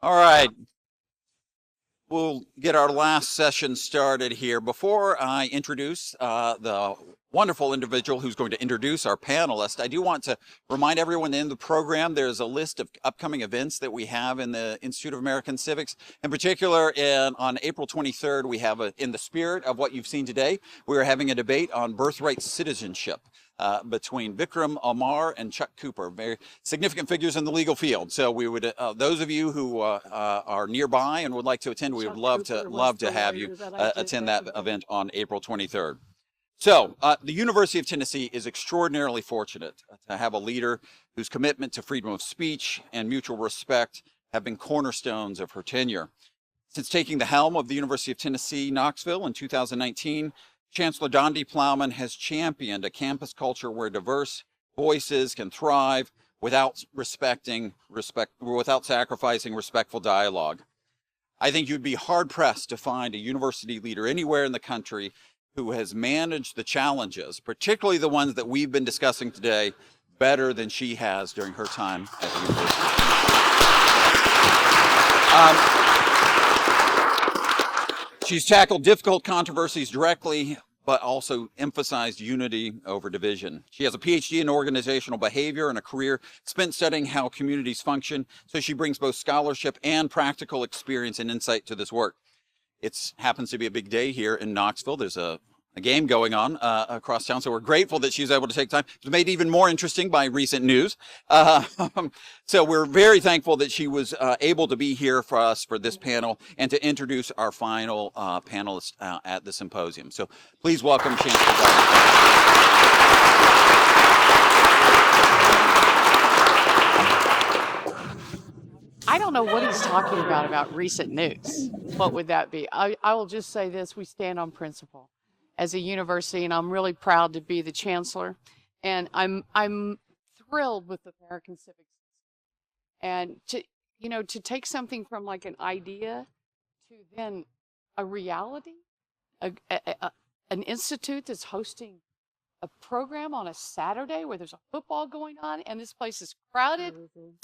All right, we'll get our last session started here. Before I introduce the wonderful individual who's going to introduce our panelist, I do want to remind everyone in the program there's a list of upcoming events that we have in the Institute of American Civics. In particular, on April 23rd, we have, in the spirit of what you've seen today, we are having a debate on birthright citizenship. Between Vikram Amar and Chuck Cooper, very significant figures in the legal field. So we would, those of you who are nearby and would like to attend, we would love to have you attend that event on April 23rd. So the University of Tennessee is extraordinarily fortunate to have a leader whose commitment to freedom of speech and mutual respect have been cornerstones of her tenure. Since taking the helm of the University of Tennessee, Knoxville in 2019, Chancellor Dondi Plowman has championed a campus culture where diverse voices can thrive without sacrificing respectful dialogue. I think you'd be hard-pressed to find a university leader anywhere in the country who has managed the challenges, particularly the ones that we've been discussing today, better than she has during her time at the university. She's tackled difficult controversies directly, but also emphasized unity over division. She has a PhD in organizational behavior and a career spent studying how communities function, so she brings both scholarship and practical experience and insight to this work. It happens to be a big day here in Knoxville. There's a game going on across town, so we're grateful that she's able to take time. It was made even more interesting by recent news. So we're very thankful that she was able to be here for us for this panel and to introduce our final panelist at the symposium. So please welcome Chancellor I don't know what he's talking about recent news. What would that be? I will just say this: we stand on principle as a university, and I'm really proud to be the chancellor. And I'm thrilled with the American Civics system. And to take something from like an idea to then a reality, an institute that's hosting a program on a Saturday where there's a football going on and this place is crowded.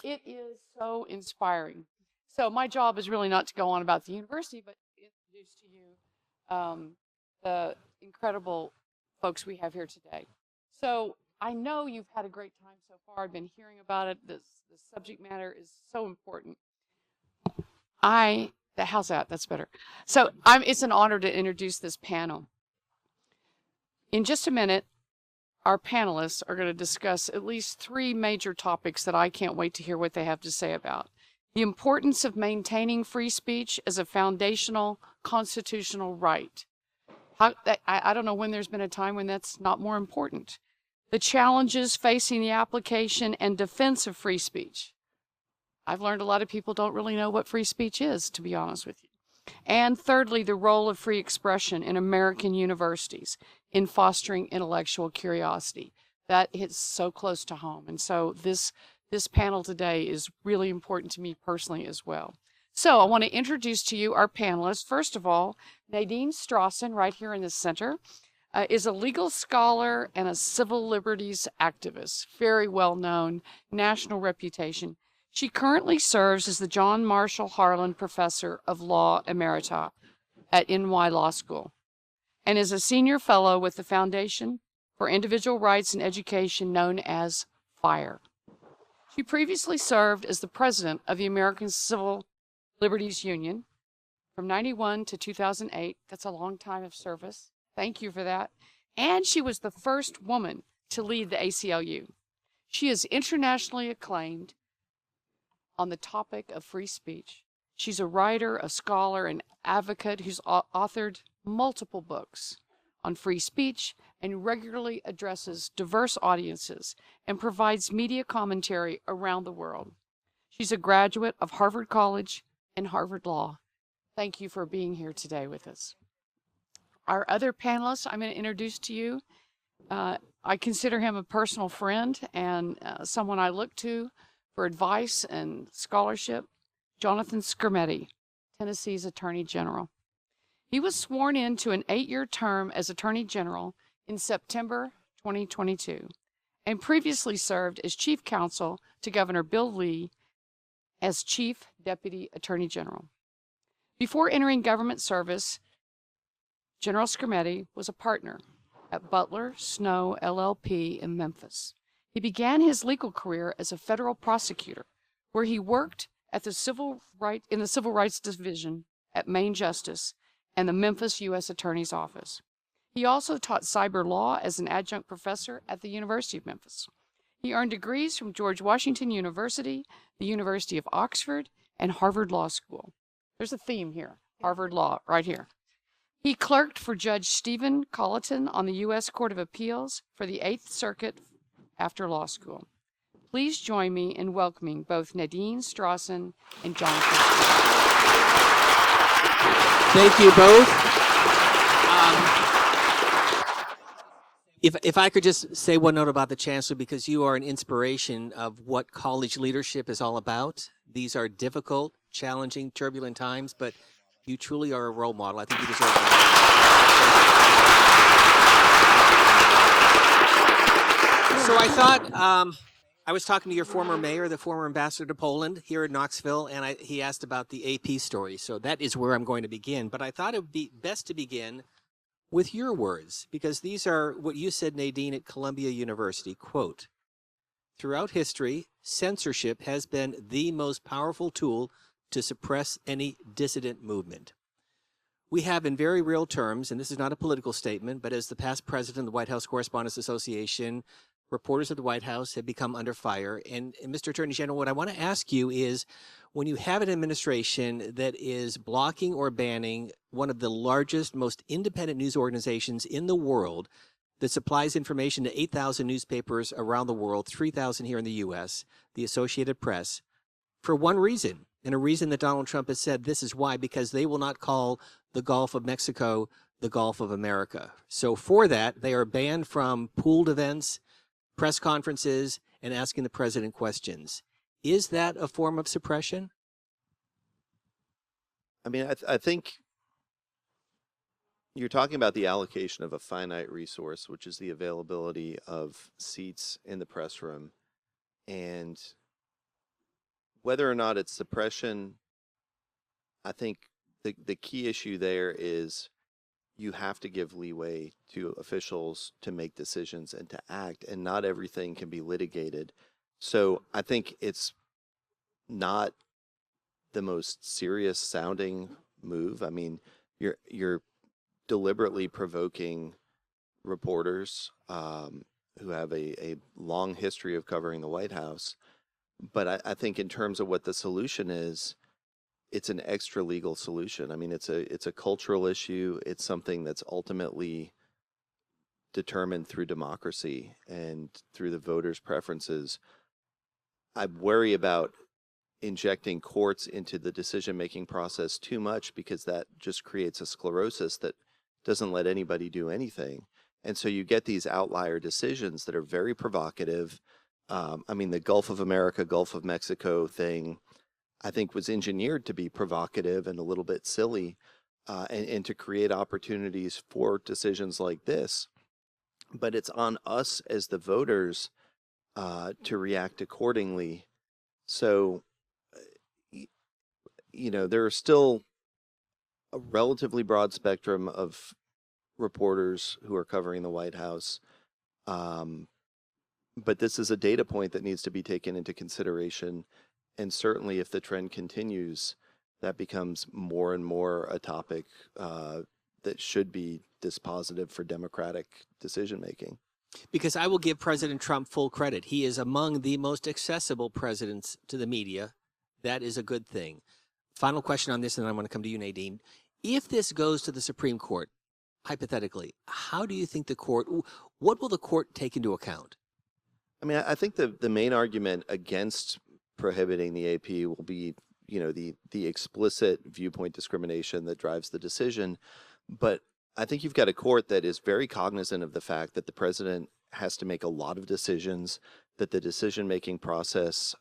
It is so inspiring. So my job is really not to go on about the university, but introduce to you the incredible folks we have here today. So I know you've had a great time so far. I've been hearing about it. The subject matter is so important. How's that? That's better. So it's an honor to introduce this panel. In just a minute, our panelists are going to discuss at least three major topics that I can't wait to hear what they have to say about. The importance of maintaining free speech as a foundational constitutional right. I don't know when there's been a time when that's not more important. The challenges facing the application and defense of free speech. I've learned a lot of people don't really know what free speech is, to be honest with you. And thirdly, the role of free expression in American universities in fostering intellectual curiosity. That hits so close to home. And so this panel today is really important to me personally as well. So I want to introduce to you our panelists. First of all, Nadine Strossen, right here in the center, is a legal scholar and a civil liberties activist. Very well known, national reputation. She currently serves as the John Marshall Harlan Professor of Law Emerita at NY Law School and is a senior fellow with the Foundation for Individual Rights and Education known as FIRE. She previously served as the president of the American Civil Liberties Union from 91 to 2008. That's a long time of service. Thank you for that. And she was the first woman to lead the ACLU. She is internationally acclaimed on the topic of free speech. She's a writer, a scholar, an advocate who's authored multiple books on free speech and regularly addresses diverse audiences and provides media commentary around the world. She's a graduate of Harvard College and Harvard Law. Thank you for being here today with us. Our other panelist I'm going to introduce to you, I consider him a personal friend and someone I look to for advice and scholarship, Strossen and Skrmetti, Tennessee's Attorney General. He was sworn into an 8-year term as Attorney General in September 2022 and previously served as Chief Counsel to Governor Bill Lee as Chief Deputy Attorney General. Before entering government service, General Skrmetti was a partner at Butler Snow LLP in Memphis. He began his legal career as a federal prosecutor, where he worked at the Civil Rights Division at Main Justice and the Memphis U.S. Attorney's Office. He also taught cyber law as an adjunct professor at the University of Memphis. He earned degrees from George Washington University, the University of Oxford, and Harvard Law School. There's a theme here, Harvard Law, right here. He clerked for Judge Stephen Colleton on the U.S. Court of Appeals for the Eighth Circuit after law school. Please join me in welcoming both Nadine Strossen and Jonathan. Thank you both. If I could just say one note about the Chancellor, because you are an inspiration of what college leadership is all about. These are difficult, challenging, turbulent times, but you truly are a role model. I think you deserve it. So I thought, I was talking to your former mayor, the former ambassador to Poland here in Knoxville, and he asked about the AP story. So that is where I'm going to begin. But I thought it would be best to begin with your words, because these are what you said, Nadine, at Columbia University. Quote, "Throughout history, censorship has been the most powerful tool to suppress any dissident movement. We have in very real terms," and this is not a political statement, but as the past president of the White House Correspondents Association, reporters at the White House have become under fire. And Mr. Attorney General, what I want to ask you is, when you have an administration that is blocking or banning one of the largest, most independent news organizations in the world that supplies information to 8,000 newspapers around the world, 3,000 here in the U.S., the Associated Press, for one reason, and a reason that Donald Trump has said this is why, because they will not call the Gulf of Mexico the Gulf of America. So for that, they are banned from pooled events, press conferences, and asking the president questions. Is that a form of suppression? I mean, I think you're talking about the allocation of a finite resource, which is the availability of seats in the press room. And whether or not it's suppression, I think the key issue there is you have to give leeway to officials to make decisions and to act, and not everything can be litigated. So I think it's not the most serious sounding move. I mean, you're deliberately provoking reporters who have a long history of covering the White House. But I think in terms of what the solution is, it's an extra legal solution. I mean, it's a cultural issue. It's something that's ultimately determined through democracy and through the voters' preferences. I worry about injecting courts into the decision-making process too much, because that just creates a sclerosis that doesn't let anybody do anything. And so you get these outlier decisions that are very provocative. I mean, the Gulf of America, Gulf of Mexico thing, I think, was engineered to be provocative and a little bit silly, and to create opportunities for decisions like this. But it's on us as the voters to react accordingly. So, you know, there are still a relatively broad spectrum of reporters who are covering the White House. But this is a data point that needs to be taken into consideration. And certainly if the trend continues, that becomes more and more a topic that should be dispositive for democratic decision making. Because I will give President Trump full credit. He is among the most accessible presidents to the media. That is a good thing. Final question on this, and then I'm going to come to you, Nadine. If this goes to the Supreme Court, hypothetically, how do you think what will the court take into account? I mean, I think the main argument against prohibiting the AP will be, you know, the explicit viewpoint discrimination that drives the decision. But I think you've got a court that is very cognizant of the fact that the president has to make a lot of decisions, that the decision-making process,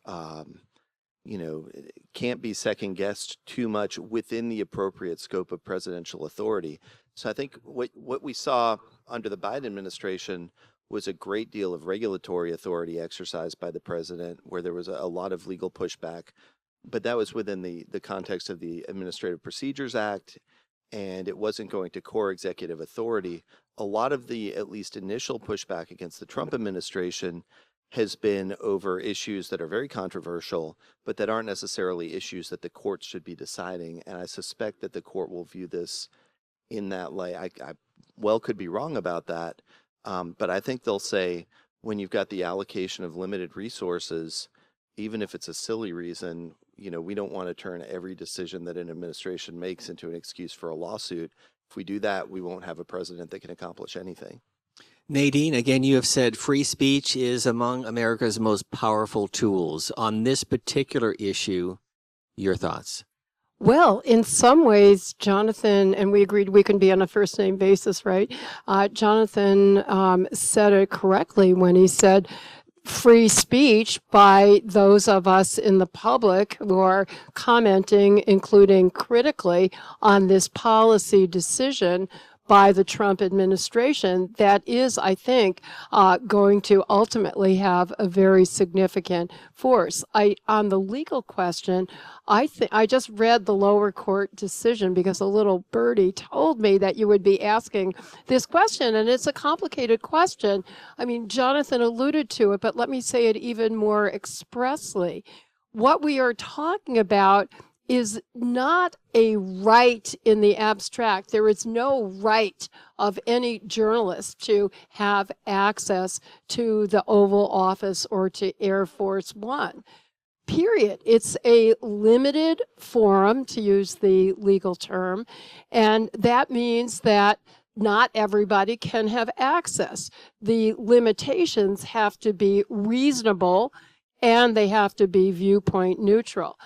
you know, can't be second-guessed too much within the appropriate scope of presidential authority. So I think what we saw under the Biden administration was a great deal of regulatory authority exercised by the president, where there was a lot of legal pushback. but that was within the context of the Administrative Procedures Act, and it wasn't going to core executive authority. A lot of the at least initial pushback against the Trump administration has been over issues that are very controversial, but that aren't necessarily issues that the courts should be deciding. And I suspect that the court will view this in that light. I well could be wrong about that, but I think they'll say when you've got the allocation of limited resources, even if it's a silly reason, you know, we don't want to turn every decision that an administration makes into an excuse for a lawsuit. If we do that, we won't have a president that can accomplish anything. Nadine, again, you have said free speech is among America's most powerful tools. On this particular issue, your thoughts? Well, in some ways, Jonathan, and we agreed we can be on a first name basis, right? Jonathan said it correctly when he said free speech by those of us in the public who are commenting, including critically, on this policy decision by the Trump administration that is, I think, going to ultimately have a very significant force. On the legal question, I just read the lower court decision because a little birdie told me that you would be asking this question, and it's a complicated question. I mean, Jonathan alluded to it, but let me say it even more expressly. What we are talking about is not a right in the abstract. There is no right of any journalist to have access to the Oval Office or to Air Force One. Period. It's a limited forum, to use the legal term, and that means that not everybody can have access. The limitations have to be reasonable and they have to be viewpoint neutral.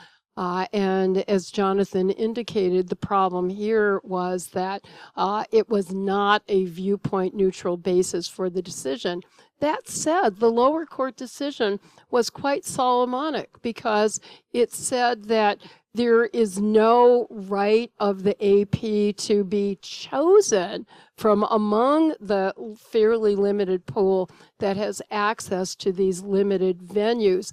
And as Jonathan indicated, the problem here was that it was not a viewpoint neutral basis for the decision. That said, the lower court decision was quite Solomonic because it said that there is no right of the AP to be chosen from among the fairly limited pool that has access to these limited venues,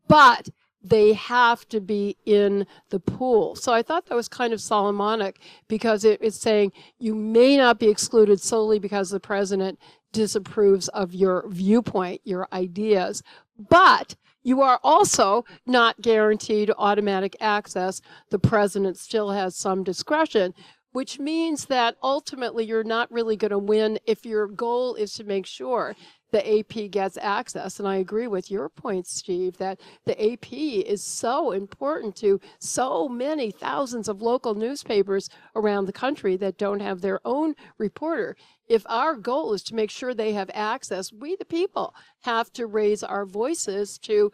but they have to be in the pool. So I thought that was kind of Solomonic because it's saying you may not be excluded solely because the president disapproves of your viewpoint, your ideas, but you are also not guaranteed automatic access. The president still has some discretion, which means that ultimately you're not really going to win if your goal is to make sure the AP gets access. And I agree with your point, Steve, that the AP is so important to so many thousands of local newspapers around the country that don't have their own reporter. If our goal is to make sure they have access, we the people have to raise our voices to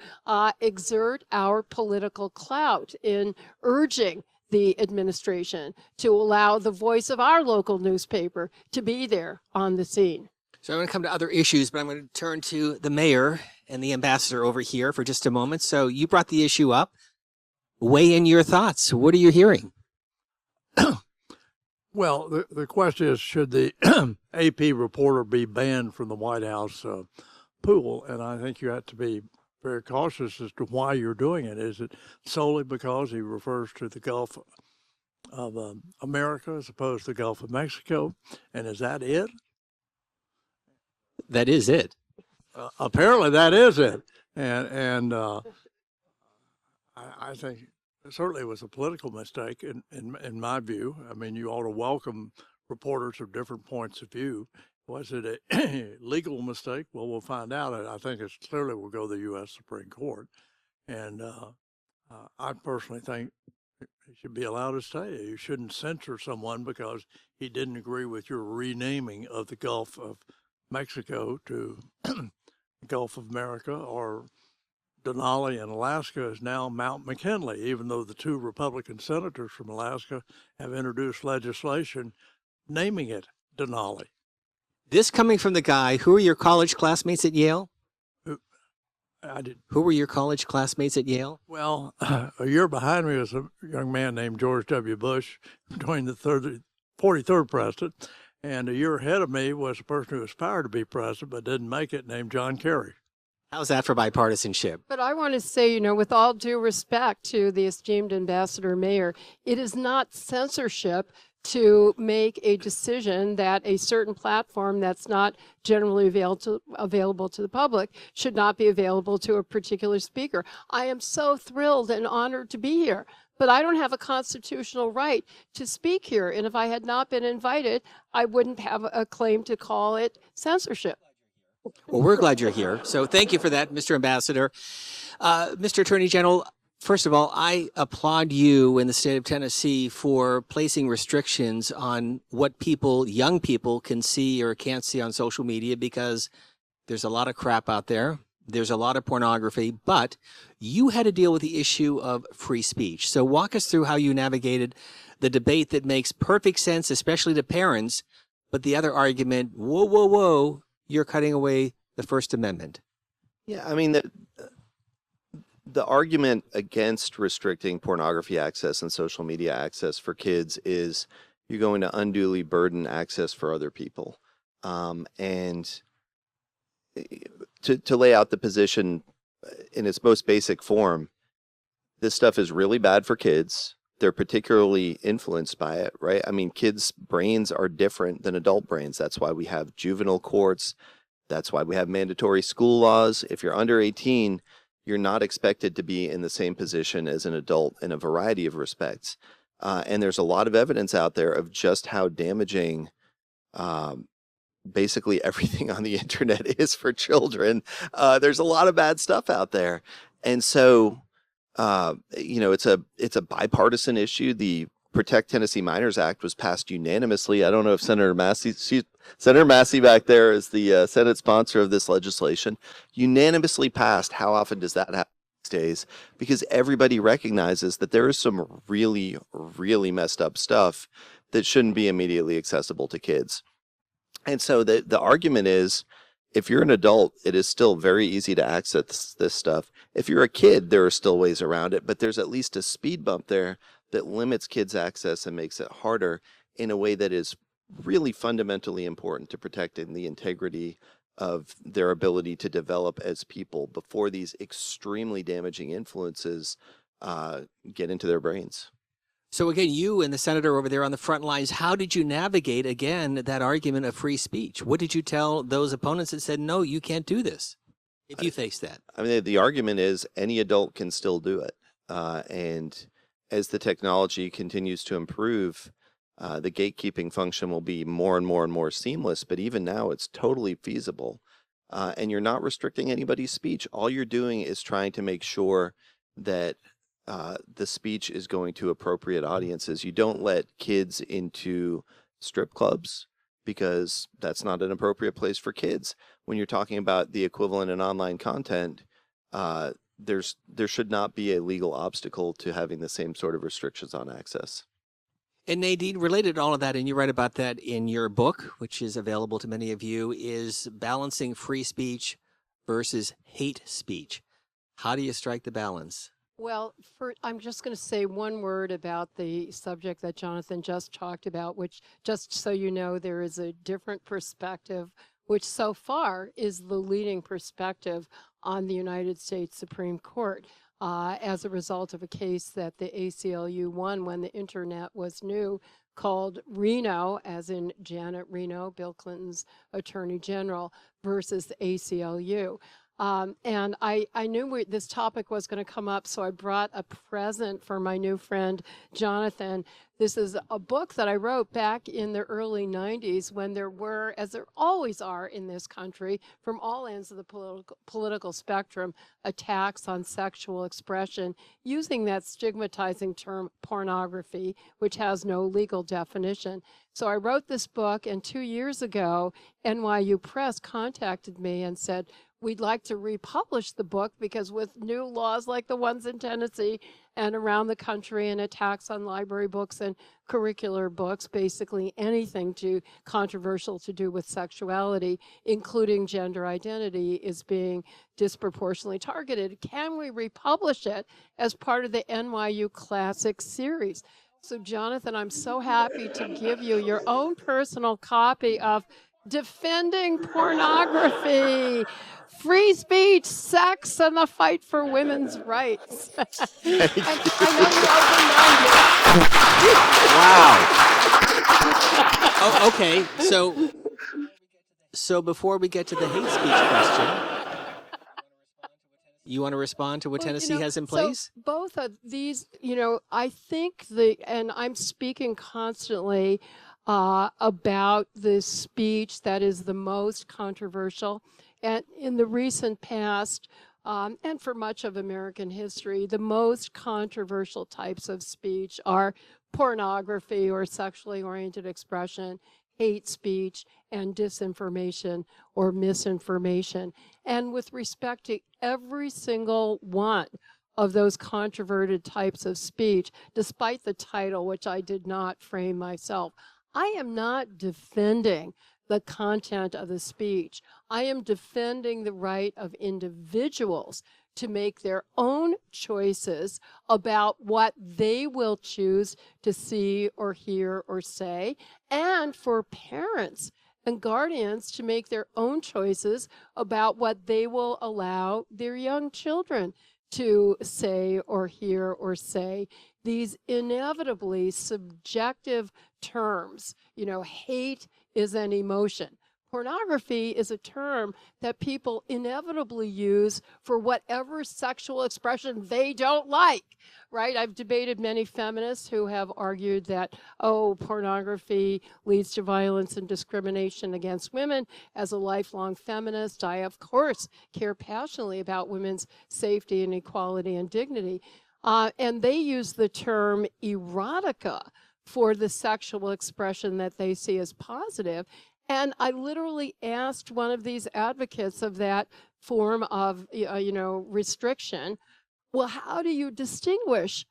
exert our political clout in urging the administration to allow the voice of our local newspaper to be there on the scene. So I'm going to come to other issues, but I'm going to turn to the mayor and the ambassador over here for just a moment. So you brought the issue up. Weigh in your thoughts. What are you hearing? Well, the question is, should the AP reporter be banned from the White House pool? And I think you have to be very cautious as to why you're doing it. Is it solely because he refers to the Gulf of America as opposed to the Gulf of Mexico? And is that it? That is it. Apparently that is it. And I think certainly it was a political mistake in my view. I mean, you ought to welcome reporters of different points of view. Was it a legal mistake? Well, we'll find out. I think it's clearly will go to the U.S. Supreme Court. And I personally think he should be allowed to stay. You shouldn't censor someone because he didn't agree with your renaming of the Gulf of Mexico to Gulf of America, or Denali in Alaska is now Mount McKinley, even though the two Republican senators from Alaska have introduced legislation naming it Denali. This coming from the guy, who were your college classmates at Yale? Who were your college classmates at Yale? Well, a year behind me was a young man named George W. Bush, between the 43rd president. And a year ahead of me was a person who aspired to be president but didn't make it, named John Kerry. How's that for bipartisanship? But I want to say, you know, with all due respect to the esteemed Ambassador Mayor, it is not censorship to make a decision that a certain platform that's not generally available to the public should not be available to a particular speaker. I am so thrilled and honored to be here, but I don't have a constitutional right to speak here. And if I had not been invited, I wouldn't have a claim to call it censorship. Well, we're glad you're here. So thank you for that, Mr. Ambassador. Mr. Attorney General, first of all, I applaud you in the state of Tennessee for placing restrictions on what people, young people, can see or can't see on social media, because there's a lot of crap out there. There's a lot of pornography, but you had to deal with the issue of free speech. So walk us through how you navigated the debate that makes perfect sense, especially to parents, but the other argument, whoa, whoa, whoa, you're cutting away the First Amendment. Yeah, I mean, the argument against restricting pornography access and social media access for kids is you're going to unduly burden access for other people. And to lay out the position in its most basic form, this stuff is really bad for kids. They're particularly influenced by it, right? I mean, kids' brains are different than adult brains. That's why we have juvenile courts. That's why we have mandatory school laws. If you're under 18, you're not expected to be in the same position as an adult in a variety of respects. And there's a lot of evidence out there of just how damaging basically everything on the internet is for children. There's a lot of bad stuff out there. And so, you know, it's a bipartisan issue. The Protect Tennessee Minors Act was passed unanimously. I don't know if Senator Massey back there is the Senate sponsor of this legislation. Unanimously passed. How often does that happen these days? Because everybody recognizes that there is some really, really messed up stuff that shouldn't be immediately accessible to kids. And so the argument is, if you're an adult, it is still very easy to access this stuff. If you're a kid, there are still ways around it, but there's at least a speed bump there that limits kids' access and makes it harder in a way that is really fundamentally important to protecting the integrity of their ability to develop as people before these extremely damaging influences get into their brains. So again, you and the senator over there on the front lines, how did you navigate, again, that argument of free speech? What did you tell those opponents that said, no, you can't do this, if you face that? I mean, the argument is any adult can still do it. And as the technology continues to improve, the gatekeeping function will be more and more and more seamless. But even now, it's totally feasible. And you're not restricting anybody's speech. All you're doing is trying to make sure that the speech is going to appropriate audiences. You don't let kids into strip clubs because that's not an appropriate place for kids. When you're talking about the equivalent in online content, there should not be a legal obstacle to having the same sort of restrictions on access. And Nadine, related to all of that, and you write about that in your book, which is available to many of you, is balancing free speech versus hate speech. How do you strike the balance? Well, I'm just going to say one word about the subject that Jonathan just talked about, which, just so you know, there is a different perspective, which so far is the leading perspective on the United States Supreme Court as a result of a case that the ACLU won when the internet was new, called Reno, as in Janet Reno, Bill Clinton's Attorney General, versus the ACLU. And I knew this topic was going to come up, so I brought a present for my new friend, Jonathan. This is a book that I wrote back in the early 90s when there were, as there always are in this country, from all ends of the political spectrum, attacks on sexual expression using that stigmatizing term pornography, which has no legal definition. So I wrote this book, and 2 years ago, NYU Press contacted me and said, we'd like to republish the book because with new laws like the ones in Tennessee and around the country and attacks on library books and curricular books, basically anything controversial to do with sexuality, including gender identity, is being disproportionately targeted. Can we republish it as part of the NYU Classics series? So Jonathan, I'm so happy to give you your own personal copy of defending pornography, free speech, sex, and the fight for women's rights. And I Wow. Oh, okay. So before we get to the hate speech question, you want to respond to what Tennessee has in place? So both of these, I think and I'm speaking constantly about the speech that is the most controversial. And in the recent past, and for much of American history, the most controversial types of speech are pornography or sexually oriented expression, hate speech, and disinformation or misinformation. And with respect to every single one of those controverted types of speech, despite the title, which I did not frame myself, I am not defending the content of the speech. I am defending the right of individuals to make their own choices about what they will choose to see or hear or say, and for parents and guardians to make their own choices about what they will allow their young children to say or hear or say. These inevitably subjective terms, hate is an emotion. Pornography is a term that people inevitably use for whatever sexual expression they don't like, right? I've debated many feminists who have argued that, pornography leads to violence and discrimination against women. As a lifelong feminist, I, of course, care passionately about women's safety and equality and dignity. And they use the term erotica for the sexual expression that they see as positive. And I literally asked one of these advocates of that form of, restriction, well, how do you distinguish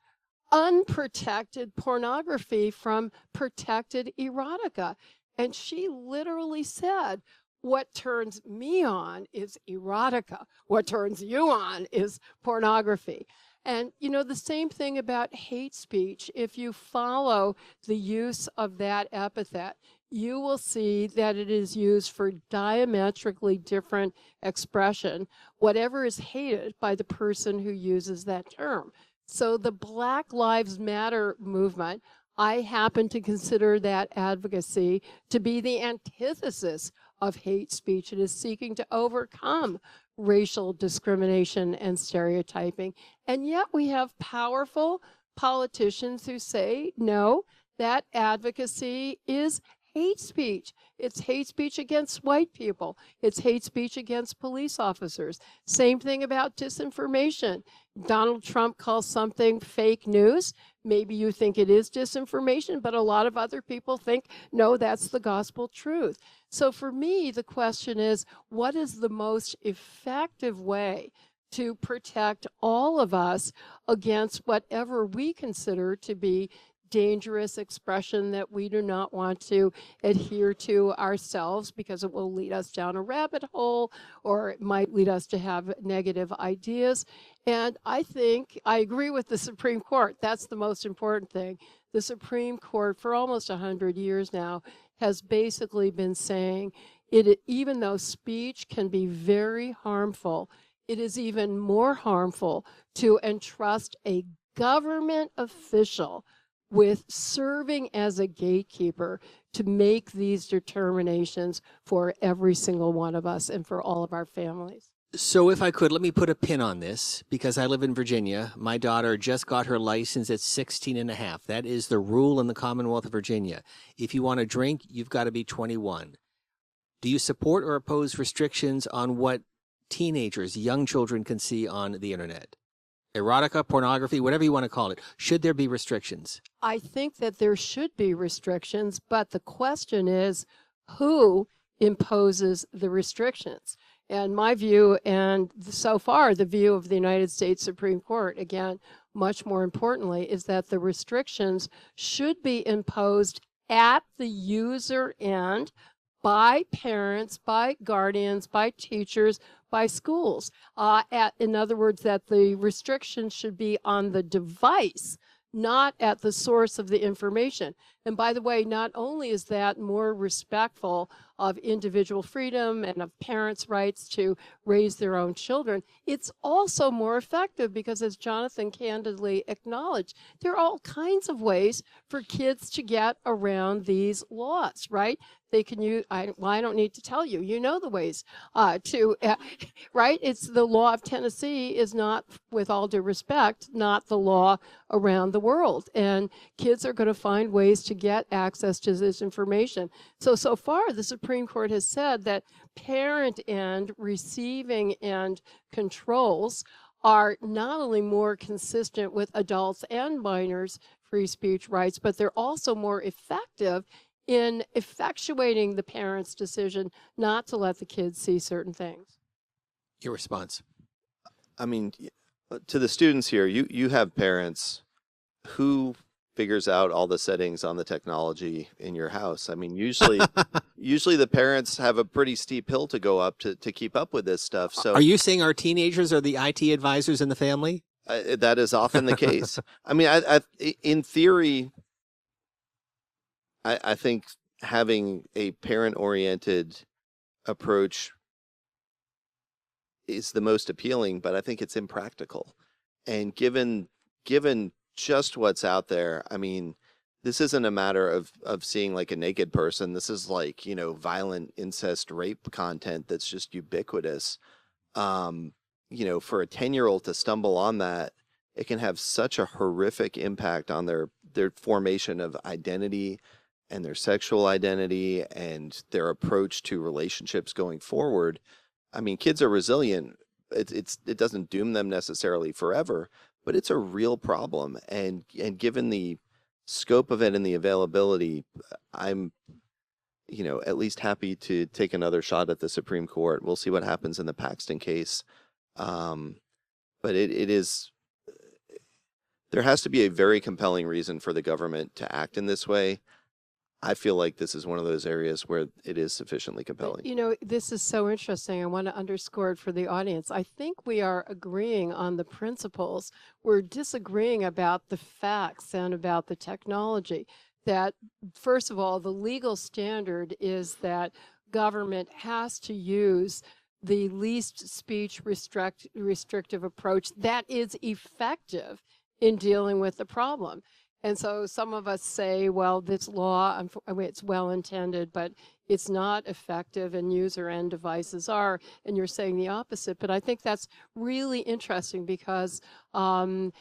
unprotected pornography from protected erotica? And she literally said, what turns me on is erotica. What turns you on is pornography. And, the same thing about hate speech. If you follow the use of that epithet, you will see that it is used for diametrically different expression, whatever is hated by the person who uses that term. So the Black Lives Matter movement, I happen to consider that advocacy to be the antithesis of hate speech. It is seeking to overcome racial discrimination and stereotyping. And yet we have powerful politicians who say, no, that advocacy is hate speech. It's hate speech against white people. It's hate speech against police officers. Same thing about disinformation. Donald Trump calls something fake news. Maybe you think it is disinformation, but a lot of other people think, no, that's the gospel truth. So for me, the question is, what is the most effective way to protect all of us against whatever we consider to be dangerous expression that we do not want to adhere to ourselves because it will lead us down a rabbit hole or it might lead us to have negative ideas. And I think I agree with the Supreme Court. That's the most important thing. The Supreme Court for almost 100 years now has basically been saying even though speech can be very harmful, it is even more harmful to entrust a government official with serving as a gatekeeper to make these determinations for every single one of us and for all of our families. So if I could, let me put a pin on this because I live in Virginia. My daughter just got her license at 16 and a half. That is the rule in the Commonwealth of Virginia. If you want to drink, you've got to be 21. Do you support or oppose restrictions on what teenagers, young children can see on the internet? Erotica, pornography, whatever you want to call it. Should there be restrictions? I think that there should be restrictions, but the question is who imposes the restrictions? And my view, and so far the view of the United States Supreme Court, again, much more importantly, is that the restrictions should be imposed at the user end by parents, by guardians, by teachers, by schools. In other words, that the restrictions should be on the device, not at the source of the information. And by the way, not only is that more respectful of individual freedom and of parents' rights to raise their own children, it's also more effective because, as Jonathan candidly acknowledged, there are all kinds of ways for kids to get around these laws, right? They can use, I don't need to tell you, you know the ways right? It's the law of Tennessee is not, with all due respect, not the law around the world. And kids are going to find ways to get access to this information. So far, the Supreme Court has said that parent end, receiving end controls are not only more consistent with adults and minors' free speech rights, but they're also more effective in effectuating the parent's decision not to let the kids see certain things. Your response. I mean, to the students here, you have parents. Who figures out all the settings on the technology in your house? I mean, usually the parents have a pretty steep hill to go up to keep up with this stuff. So are you saying our teenagers are the IT advisors in the family? that is often the case. I mean, in theory, I think having a parent-oriented approach is the most appealing, but I think it's impractical. And given just what's out there, I mean, this isn't a matter of seeing like a naked person. This is like, violent incest rape content that's just ubiquitous. For a 10-year-old to stumble on that, it can have such a horrific impact on their formation of identity and their sexual identity and their approach to relationships going forward. I mean, kids are resilient. It doesn't doom them necessarily forever, but it's a real problem. And given the scope of it and the availability, I'm, at least happy to take another shot at the Supreme Court. We'll see what happens in the Paxton case. But it is, there has to be a very compelling reason for the government to act in this way. I feel like this is one of those areas where it is sufficiently compelling. This is so interesting. I want to underscore it for the audience. I think we are agreeing on the principles. We're disagreeing about the facts and about the technology. That, first of all, the legal standard is that government has to use the least speech restrictive approach that is effective in dealing with the problem. And so some of us say, well, this law, it's well intended, but it's not effective, and user end devices are, and you're saying the opposite. But I think that's really interesting because in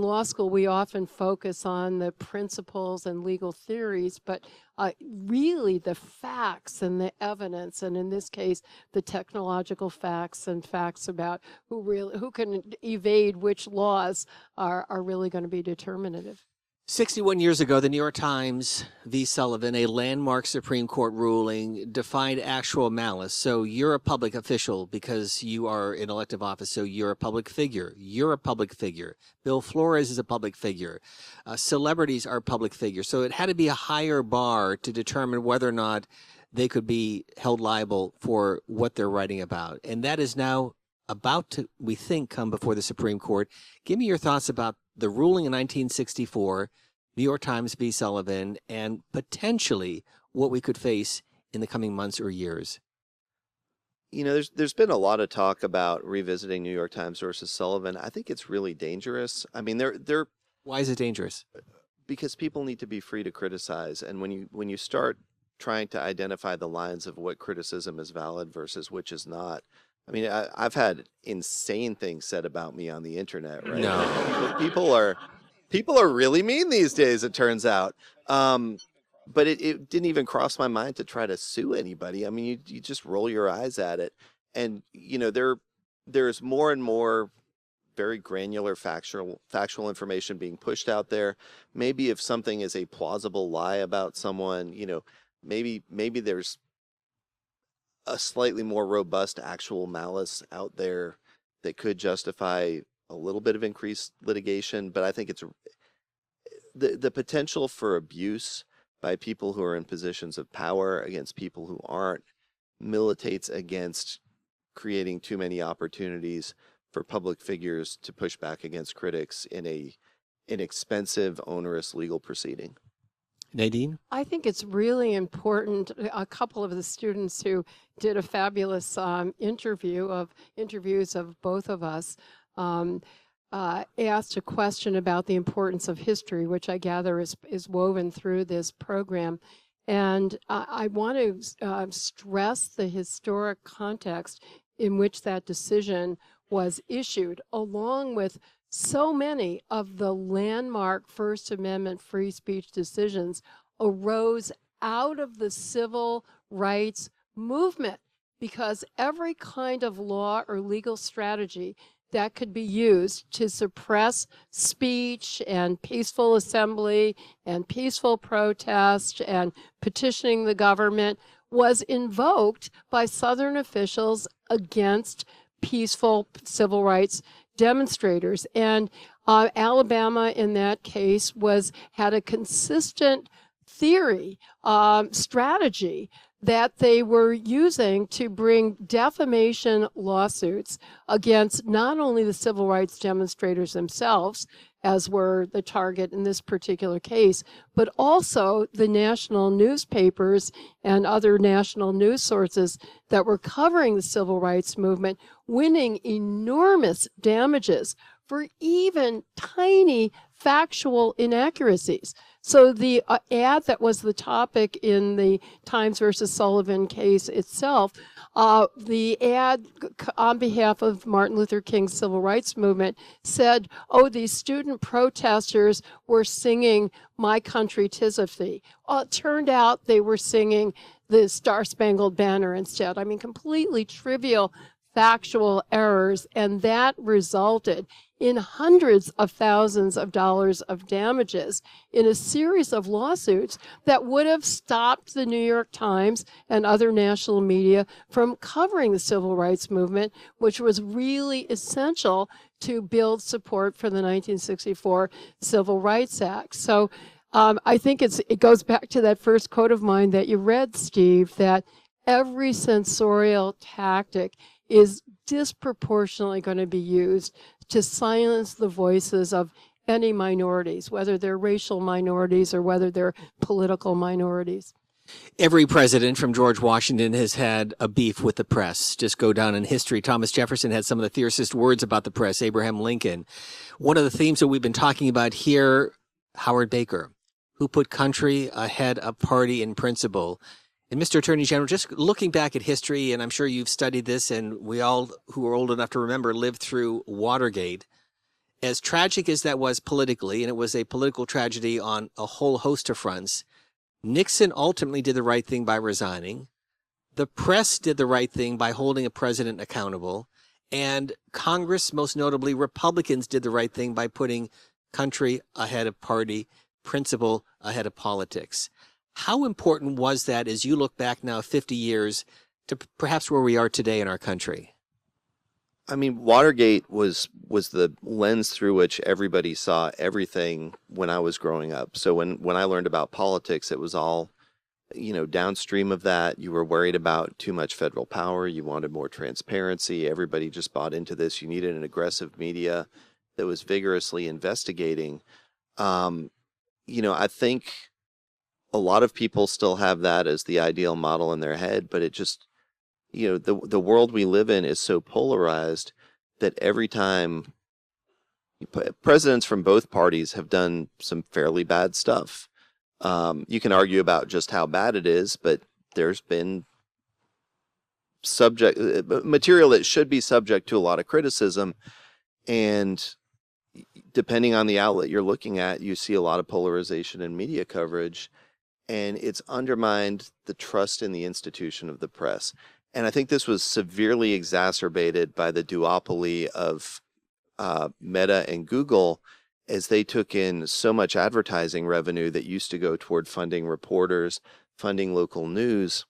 law school, we often focus on the principles and legal theories, but really the facts and the evidence, and in this case, the technological facts and facts about who can evade which laws are really going to be determinative. 61 years ago, the New York Times v. Sullivan, a landmark Supreme Court ruling, defined actual malice. So you're a public official because you are in elective office, so you're a public figure. You're a public figure. Bill Flores is a public figure. Celebrities are public figures. So it had to be a higher bar to determine whether or not they could be held liable for what they're writing about. And that is now about to, we think, come before the Supreme Court. Give me your thoughts about the ruling in 1964, New York Times v. Sullivan, and potentially what we could face in the coming months or years. There's been a lot of talk about revisiting New York Times versus Sullivan. I think it's really dangerous. I mean, they're Why is it dangerous? Because people need to be free to criticize, and when you start trying to identify the lines of what criticism is valid versus which is not. I mean, I've had insane things said about me on the internet, right? No. People are really mean these days, it turns out. But it didn't even cross my mind to try to sue anybody. I mean, you just roll your eyes at it. And, there's more and more very granular factual information being pushed out there. Maybe if something is a plausible lie about someone, maybe there's a slightly more robust actual malice out there that could justify a little bit of increased litigation. But I think it's the potential for abuse by people who are in positions of power against people who aren't militates against creating too many opportunities for public figures to push back against critics in an expensive, onerous legal proceeding. Nadine? I think it's really important. A couple of the students who did a fabulous interviews of both of us um, asked a question about the importance of history, which I gather is woven through this program. And I want to stress the historic context in which that decision was issued, along with so many of the landmark First Amendment free speech decisions arose out of the civil rights movement, because every kind of law or legal strategy that could be used to suppress speech and peaceful assembly and peaceful protest and petitioning the government was invoked by Southern officials against peaceful civil rights demonstrators. And Alabama, in that case, had a consistent theory, strategy that they were using to bring defamation lawsuits against not only the civil rights demonstrators themselves, as were the target in this particular case, but also the national newspapers and other national news sources that were covering the civil rights movement, winning enormous damages for even tiny factual inaccuracies. So the ad that was the topic in the Times versus Sullivan case itself, the ad on behalf of Martin Luther King's civil rights movement said, oh, these student protesters were singing My Country 'Tis of Thee. It turned out they were singing the Star-Spangled Banner instead. I mean, completely trivial factual errors, and that resulted in hundreds of thousands of dollars of damages in a series of lawsuits that would have stopped the New York Times and other national media from covering the civil rights movement, which was really essential to build support for the 1964 Civil Rights Act. So I think it goes back to that first quote of mine that you read, Steve, that every censorial tactic is disproportionately going to be used to silence the voices of any minorities, whether they're racial minorities or whether they're political minorities. Every president from George Washington has had a beef with the press. Just go down in history. Thomas Jefferson had some of the fiercest words about the press, Abraham Lincoln. One of the themes that we've been talking about here, Howard Baker, who put country ahead of party and principle. And Mr. Attorney General, just looking back at history, and I'm sure you've studied this, and we all who are old enough to remember lived through Watergate. As tragic as that was politically, and it was a political tragedy on a whole host of fronts, Nixon ultimately did the right thing by resigning. The press did the right thing by holding a president accountable. And Congress, most notably Republicans, did the right thing by putting country ahead of party, principle ahead of politics. How important was that as you look back now 50 years to perhaps where we are today in our country? I mean, Watergate was the lens through which everybody saw everything when I was growing up. So when I learned about politics, it was all, downstream of that. You were worried about too much federal power. You wanted more transparency. Everybody just bought into this. You needed an aggressive media that was vigorously investigating. I think a lot of people still have that as the ideal model in their head, but it just, the world we live in is so polarized that every time presidents from both parties have done some fairly bad stuff. You can argue about just how bad it is, but there's been material that should be subject to a lot of criticism. And depending on the outlet you're looking at, you see a lot of polarization in media coverage. And it's undermined the trust in the institution of the press. And I think this was severely exacerbated by the duopoly of Meta and Google, as they took in so much advertising revenue that used to go toward funding reporters, funding local news.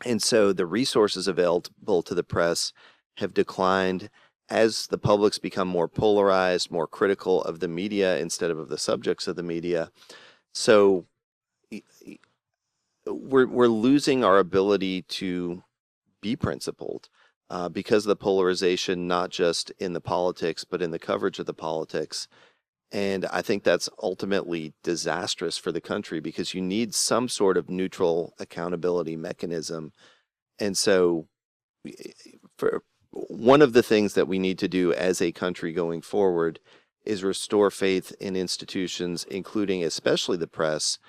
And so the resources available to the press have declined as the public's become more polarized, more critical of the media instead of the subjects of the media. So we're losing our ability to be principled because of the polarization, not just in the politics, but in the coverage of the politics. And I think that's ultimately disastrous for the country because you need some sort of neutral accountability mechanism. And so for one of the things that we need to do as a country going forward is restore faith in institutions, including especially the press.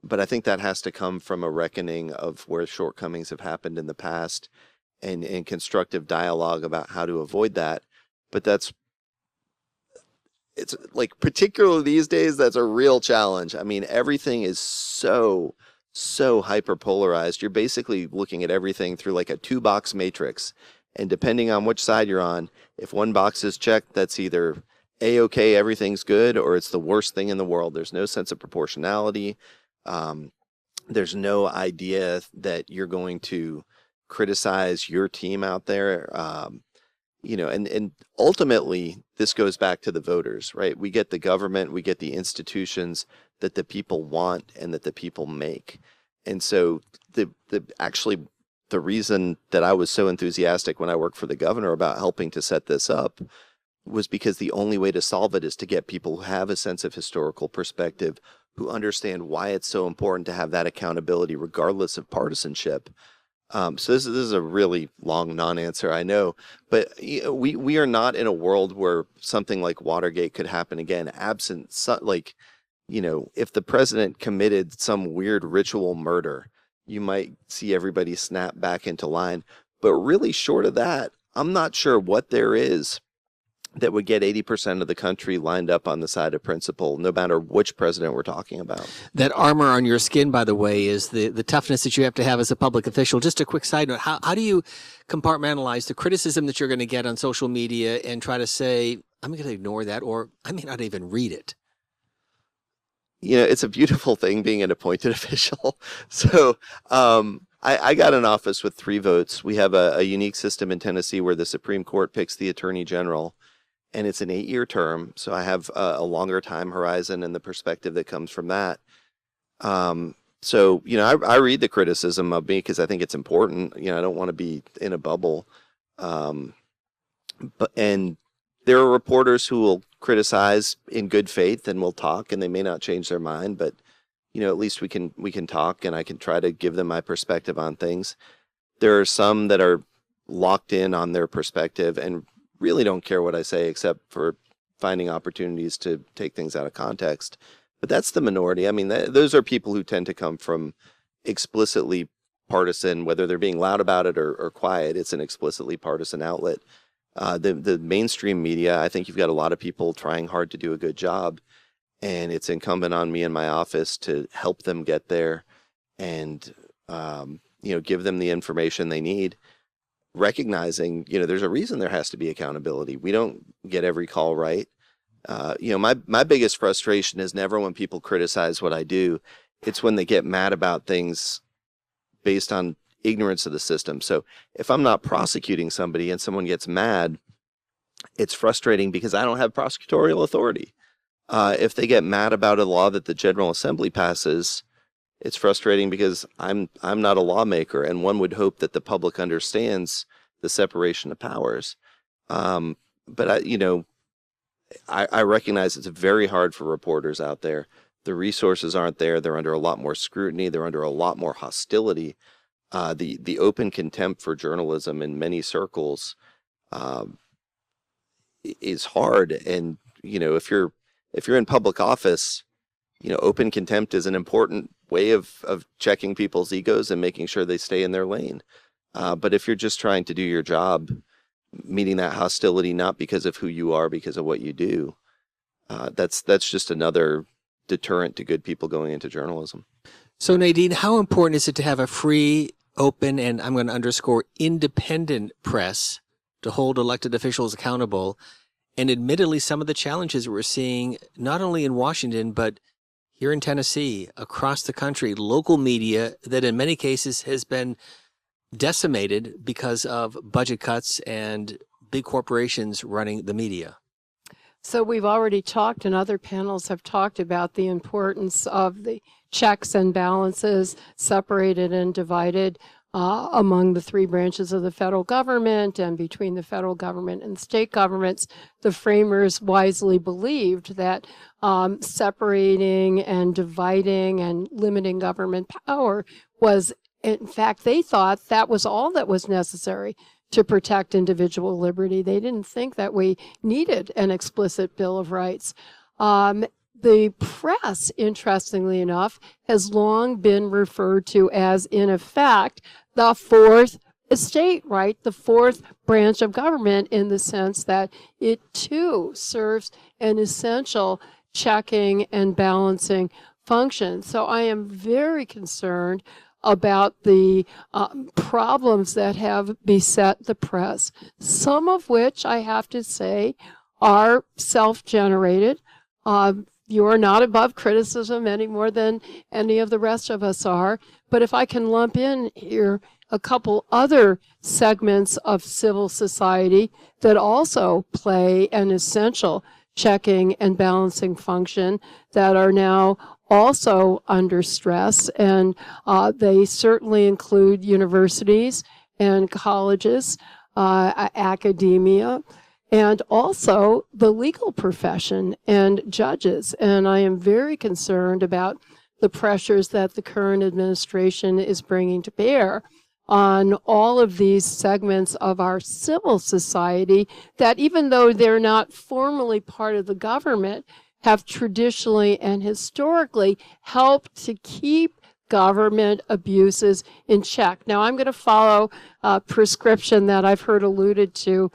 But I think that has to come from a reckoning of where shortcomings have happened in the past and constructive dialogue about how to avoid that. But it's like, particularly these days, that's a real challenge. I mean, everything is so hyper polarized. You're basically looking at everything through like a 2-box matrix. And depending on which side you're on, if one box is checked, that's either A-okay, everything's good, or it's the worst thing in the world. There's no sense of proportionality. There's no idea that you're going to criticize your team out there. And ultimately this goes back to the voters, right? We get the government, we get the institutions that the people want and that the people make. And so the reason that I was so enthusiastic when I worked for the governor about helping to set this up was because the only way to solve it is to get people who have a sense of historical perspective, who understand why it's so important to have that accountability regardless of partisanship. So this is a really long non-answer, I know, but we are not in a world where something like Watergate could happen again, absent if the president committed some weird ritual murder, you might see everybody snap back into line. But really, short of that, I'm not sure what there is that would get 80% of the country lined up on the side of principle, no matter which president we're talking about. That armor on your skin, by the way, is the toughness that you have to have as a public official. Just a quick side note, how do you compartmentalize the criticism that you're going to get on social media and try to say, I'm going to ignore that, or I may not even read it? It's a beautiful thing being an appointed official. So I got an office with 3 votes. We have a unique system in Tennessee where the Supreme Court picks the Attorney General, and it's an 8-year term. So I have a longer time horizon and the perspective that comes from that. So I read the criticism of me because I think it's important. I don't want to be in a bubble. And there are reporters who will criticize in good faith and will talk, and they may not change their mind, but at least we can talk, and I can try to give them my perspective on things. There are some that are locked in on their perspective and really don't care what I say except for finding opportunities to take things out of context. But that's the minority. I mean, those are people who tend to come from explicitly partisan, whether they're being loud about it or quiet. It's an explicitly partisan outlet. The mainstream media, I think you've got a lot of people trying hard to do a good job, and it's incumbent on me in my office to help them get there and give them the information they need, recognizing there's a reason there has to be accountability. We don't get every call right. My biggest frustration is never when people criticize what I do. It's when they get mad about things based on ignorance of the system. So if I'm not prosecuting somebody and someone gets mad, it's frustrating because I don't have prosecutorial authority. If they get mad about a law that the General Assembly passes, it's frustrating because I'm not a lawmaker, and one would hope that the public understands the separation of powers. But I recognize it's very hard for reporters out there. The resources aren't there. They're under a lot more scrutiny. They're under a lot more hostility. The open contempt for journalism in many circles is hard. And if you're in public office, open contempt is an important way of checking people's egos and making sure they stay in their lane. But if you're just trying to do your job, meeting that hostility not because of who you are, because of what you do, that's just another deterrent to good people going into journalism. So Nadine, how important is it to have a free, open, and I'm going to underscore independent press to hold elected officials accountable? And admittedly, some of the challenges we're seeing, not only in Washington, but here in Tennessee, across the country, local media that in many cases has been decimated because of budget cuts and big corporations running the media. So we've already talked, and other panels have talked about the importance of the checks and balances, separated and divided. among the three branches of the federal government and between the federal government and state governments. The framers wisely believed that separating and dividing and limiting government power was, in fact, they thought that was all that was necessary to protect individual liberty. They didn't think that we needed an explicit Bill of Rights. The press, interestingly enough, has long been referred to as, in effect, the fourth estate, right? The fourth branch of government, in the sense that it too serves an essential checking and balancing function. So I am very concerned about the problems that have beset the press, some of which I have to say are self-generated. You are not above criticism any more than any of the rest of us are. But if I can lump in here a couple other segments of civil society that also play an essential checking and balancing function that are now also under stress, and they certainly include universities and colleges, academia, and also the legal profession and judges. And I am very concerned about the pressures that the current administration is bringing to bear on all of these segments of our civil society that, even though they're not formally part of the government, have traditionally and historically helped to keep government abuses in check. Now, I'm going to follow a prescription that I've heard alluded to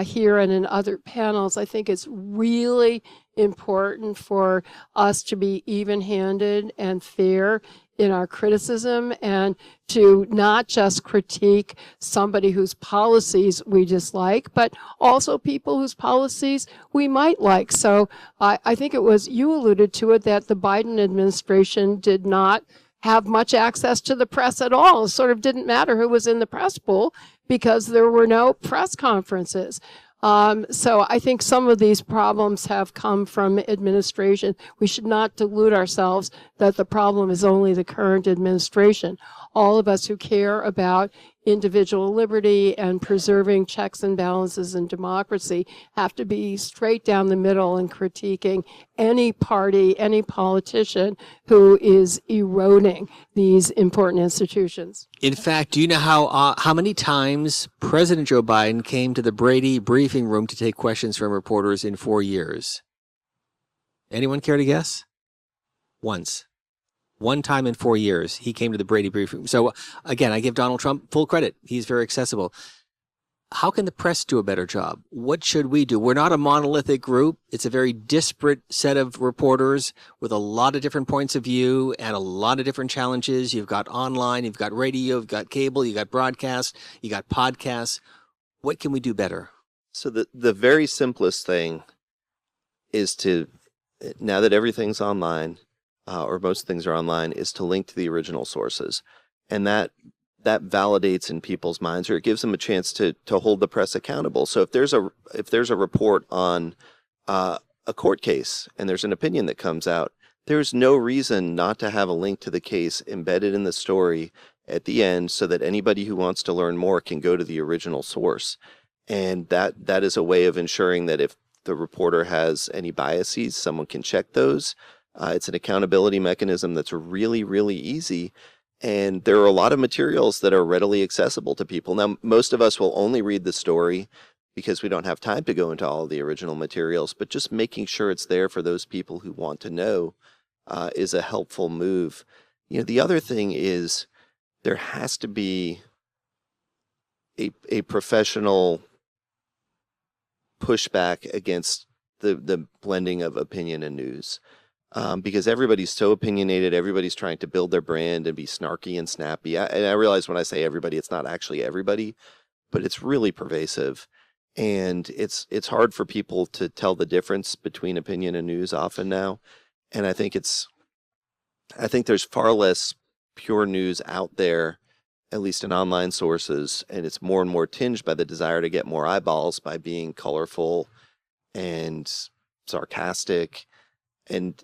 here and in other panels. I think it's really important for us to be even-handed and fair in our criticism, and to not just critique somebody whose policies we dislike, but also people whose policies we might like. So I think it was, you alluded to it, that the Biden administration did not have much access to the press at all. It sort of didn't matter who was in the press pool because there were no press conferences. So I think some of these problems have come from administration. We should not delude ourselves that the problem is only the current administration. All of us who care about individual liberty and preserving checks and balances in democracy have to be straight down the middle in critiquing any party, any politician who is eroding these important institutions. In fact, do you know how many times President Joe Biden came to the Brady briefing room to take questions from reporters in 4 years? Anyone care to guess? Once. One time in 4 years, he came to the Brady briefing room. So again, I give Donald Trump full credit. He's very accessible. How can the press do a better job? What should we do? We're not a monolithic group. It's a very disparate set of reporters with a lot of different points of view and a lot of different challenges. You've got online, you've got radio, you've got cable, you've got broadcast, you got podcasts. What can we do better? So the very simplest thing is to, now that everything's online, or most things are online, is to link to the original sources. And that validates in people's minds, or it gives them a chance to hold the press accountable. So if there's a report on a court case and there's an opinion that comes out, there's no reason not to have a link to the case embedded in the story at the end, so that anybody who wants to learn more can go to the original source. And that is a way of ensuring that if the reporter has any biases, someone can check those. It's an accountability mechanism that's really, really easy. And there are a lot of materials that are readily accessible to people. Now, most of us will only read the story because we don't have time to go into all of the original materials, but just making sure it's there for those people who want to know is a helpful move. You know, the other thing is there has to be a professional pushback against the blending of opinion and news. Because everybody's so opinionated, everybody's trying to build their brand and be snarky and snappy. And I realize when I say everybody, it's not actually everybody, but it's really pervasive. And it's hard for people to tell the difference between opinion and news often now. And I think there's far less pure news out there, at least in online sources, and it's more and more tinged by the desire to get more eyeballs by being colorful and sarcastic. And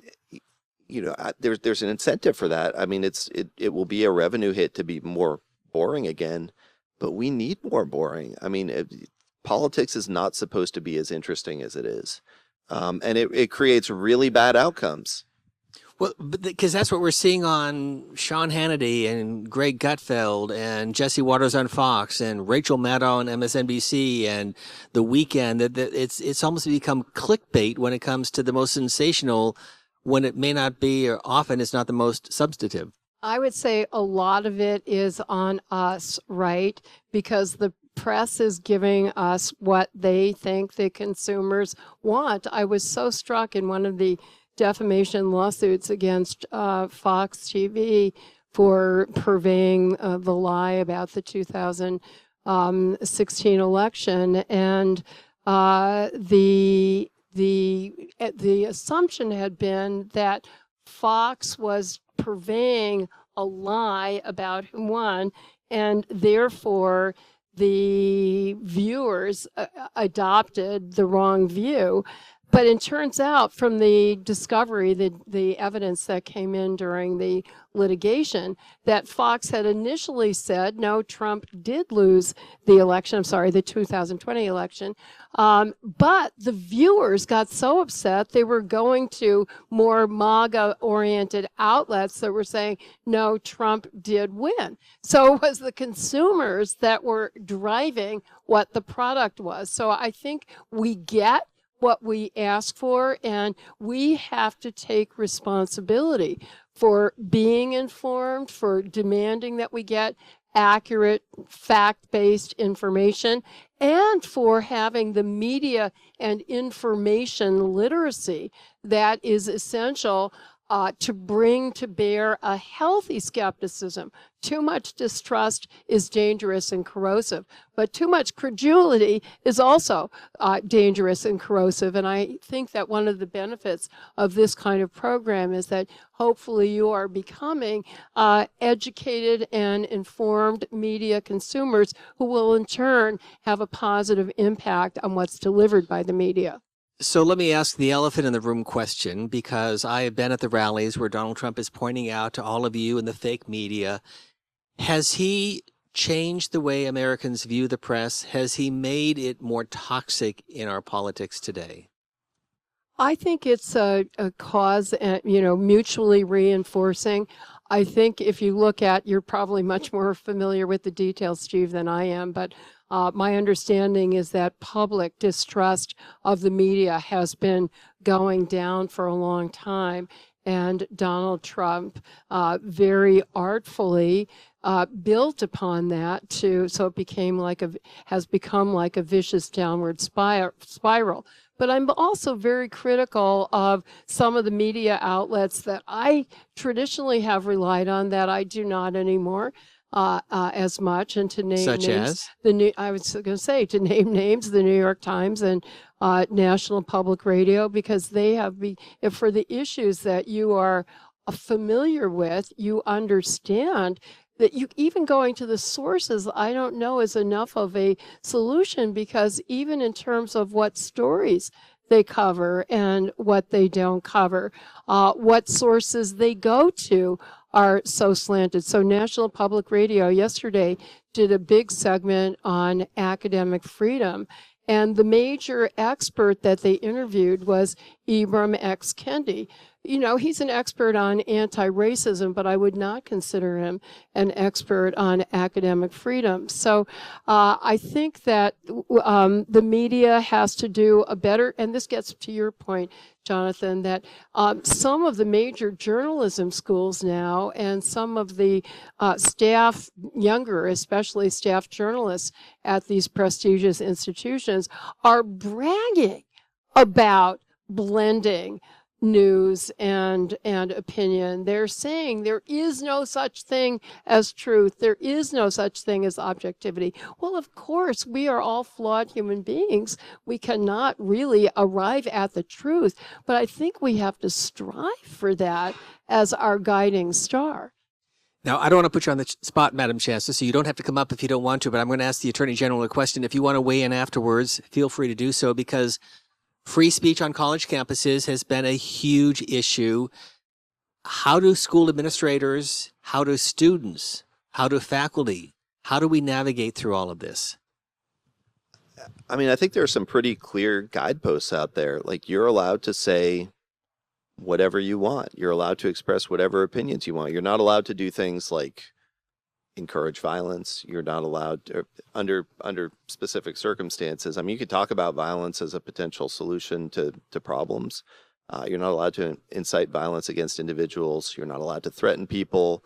you know, there's an incentive for that. I mean, it will be a revenue hit to be more boring again, but we need more boring. I mean, politics is not supposed to be as interesting as it is. And it creates really bad outcomes. Well, because that's what we're seeing on Sean Hannity and Greg Gutfeld and Jesse Waters on Fox and Rachel Maddow on MSNBC and The Weeknd. That it's almost become clickbait when it comes to the most sensational, when it may not be, or often it's not the most substantive. I would say a lot of it is on us, right? Because the press is giving us what they think the consumers want. I was so struck in one of the defamation lawsuits against Fox TV for purveying the lie about the 2016 election, and the assumption had been that Fox was purveying a lie about who won, and therefore the viewers adopted the wrong view. But it turns out from the discovery, the evidence that came in during the litigation, that Fox had initially said, no, Trump did lose the election, I'm sorry, the 2020 election. But the viewers got so upset, they were going to more MAGA-oriented outlets that were saying, no, Trump did win. So it was the consumers that were driving what the product was. So I think we get what we ask for, and we have to take responsibility for being informed, for demanding that we get accurate, fact-based information, and for having the media and information literacy that is essential to bring to bear a healthy skepticism. Too much distrust is dangerous and corrosive, but too much credulity is also dangerous and corrosive. And I think that one of the benefits of this kind of program is that hopefully you are becoming educated and informed media consumers who will in turn have a positive impact on what's delivered by the media. So let me ask the elephant in the room question, because I have been at the rallies where Donald Trump is pointing out to all of you in the fake media. Has he changed the way Americans view the press? Has he made it more toxic in our politics today? I think it's a cause, mutually reinforcing. I think if you look at, you're probably much more familiar with the details, Steve, than I am, but my understanding is that public distrust of the media has been going down for a long time. And Donald Trump very artfully built upon that so it has become like a vicious downward spiral. But I'm also very critical of some of the media outlets that I traditionally have relied on that I do not anymore as much. And to name Such names, as? I was going to say, to name names, the New York Times and National Public Radio, because they have for the issues that you are familiar with, you understand that you even going to the sources, I don't know, is enough of a solution, because even in terms of what stories they cover and what they don't cover, what sources they go to are so slanted. So National Public Radio yesterday did a big segment on academic freedom, and the major expert that they interviewed was Ibram X. Kendi. You know, he's an expert on anti-racism, but I would not consider him an expert on academic freedom. So I think that the media has to do a better, and this gets to your point, Jonathan, that some of the major journalism schools now and some of the staff, younger, especially staff journalists at these prestigious institutions, are bragging about blending news and opinion. They're saying there is no such thing as truth. There is no such thing as objectivity. Well, of course, we are all flawed human beings. We cannot really arrive at the truth, but I think we have to strive for that as our guiding star. Now, I don't want to put you on the spot, Madam Chancellor, so you don't have to come up if you don't want to, but I'm going to ask the Attorney General a question. If you want to weigh in afterwards, feel free to do so, because free speech on college campuses has been a huge issue. How do school administrators, how do students, how do faculty How do we navigate through all of this? I mean, I think there are some pretty clear guideposts out there. Like, you're allowed to say whatever you want. You're allowed to express whatever opinions you want. You're not allowed to do things like encourage violence. You're not allowed to, under specific circumstances. I mean, you could talk about violence as a potential solution to problems. You're not allowed to incite violence against individuals. You're not allowed to threaten people.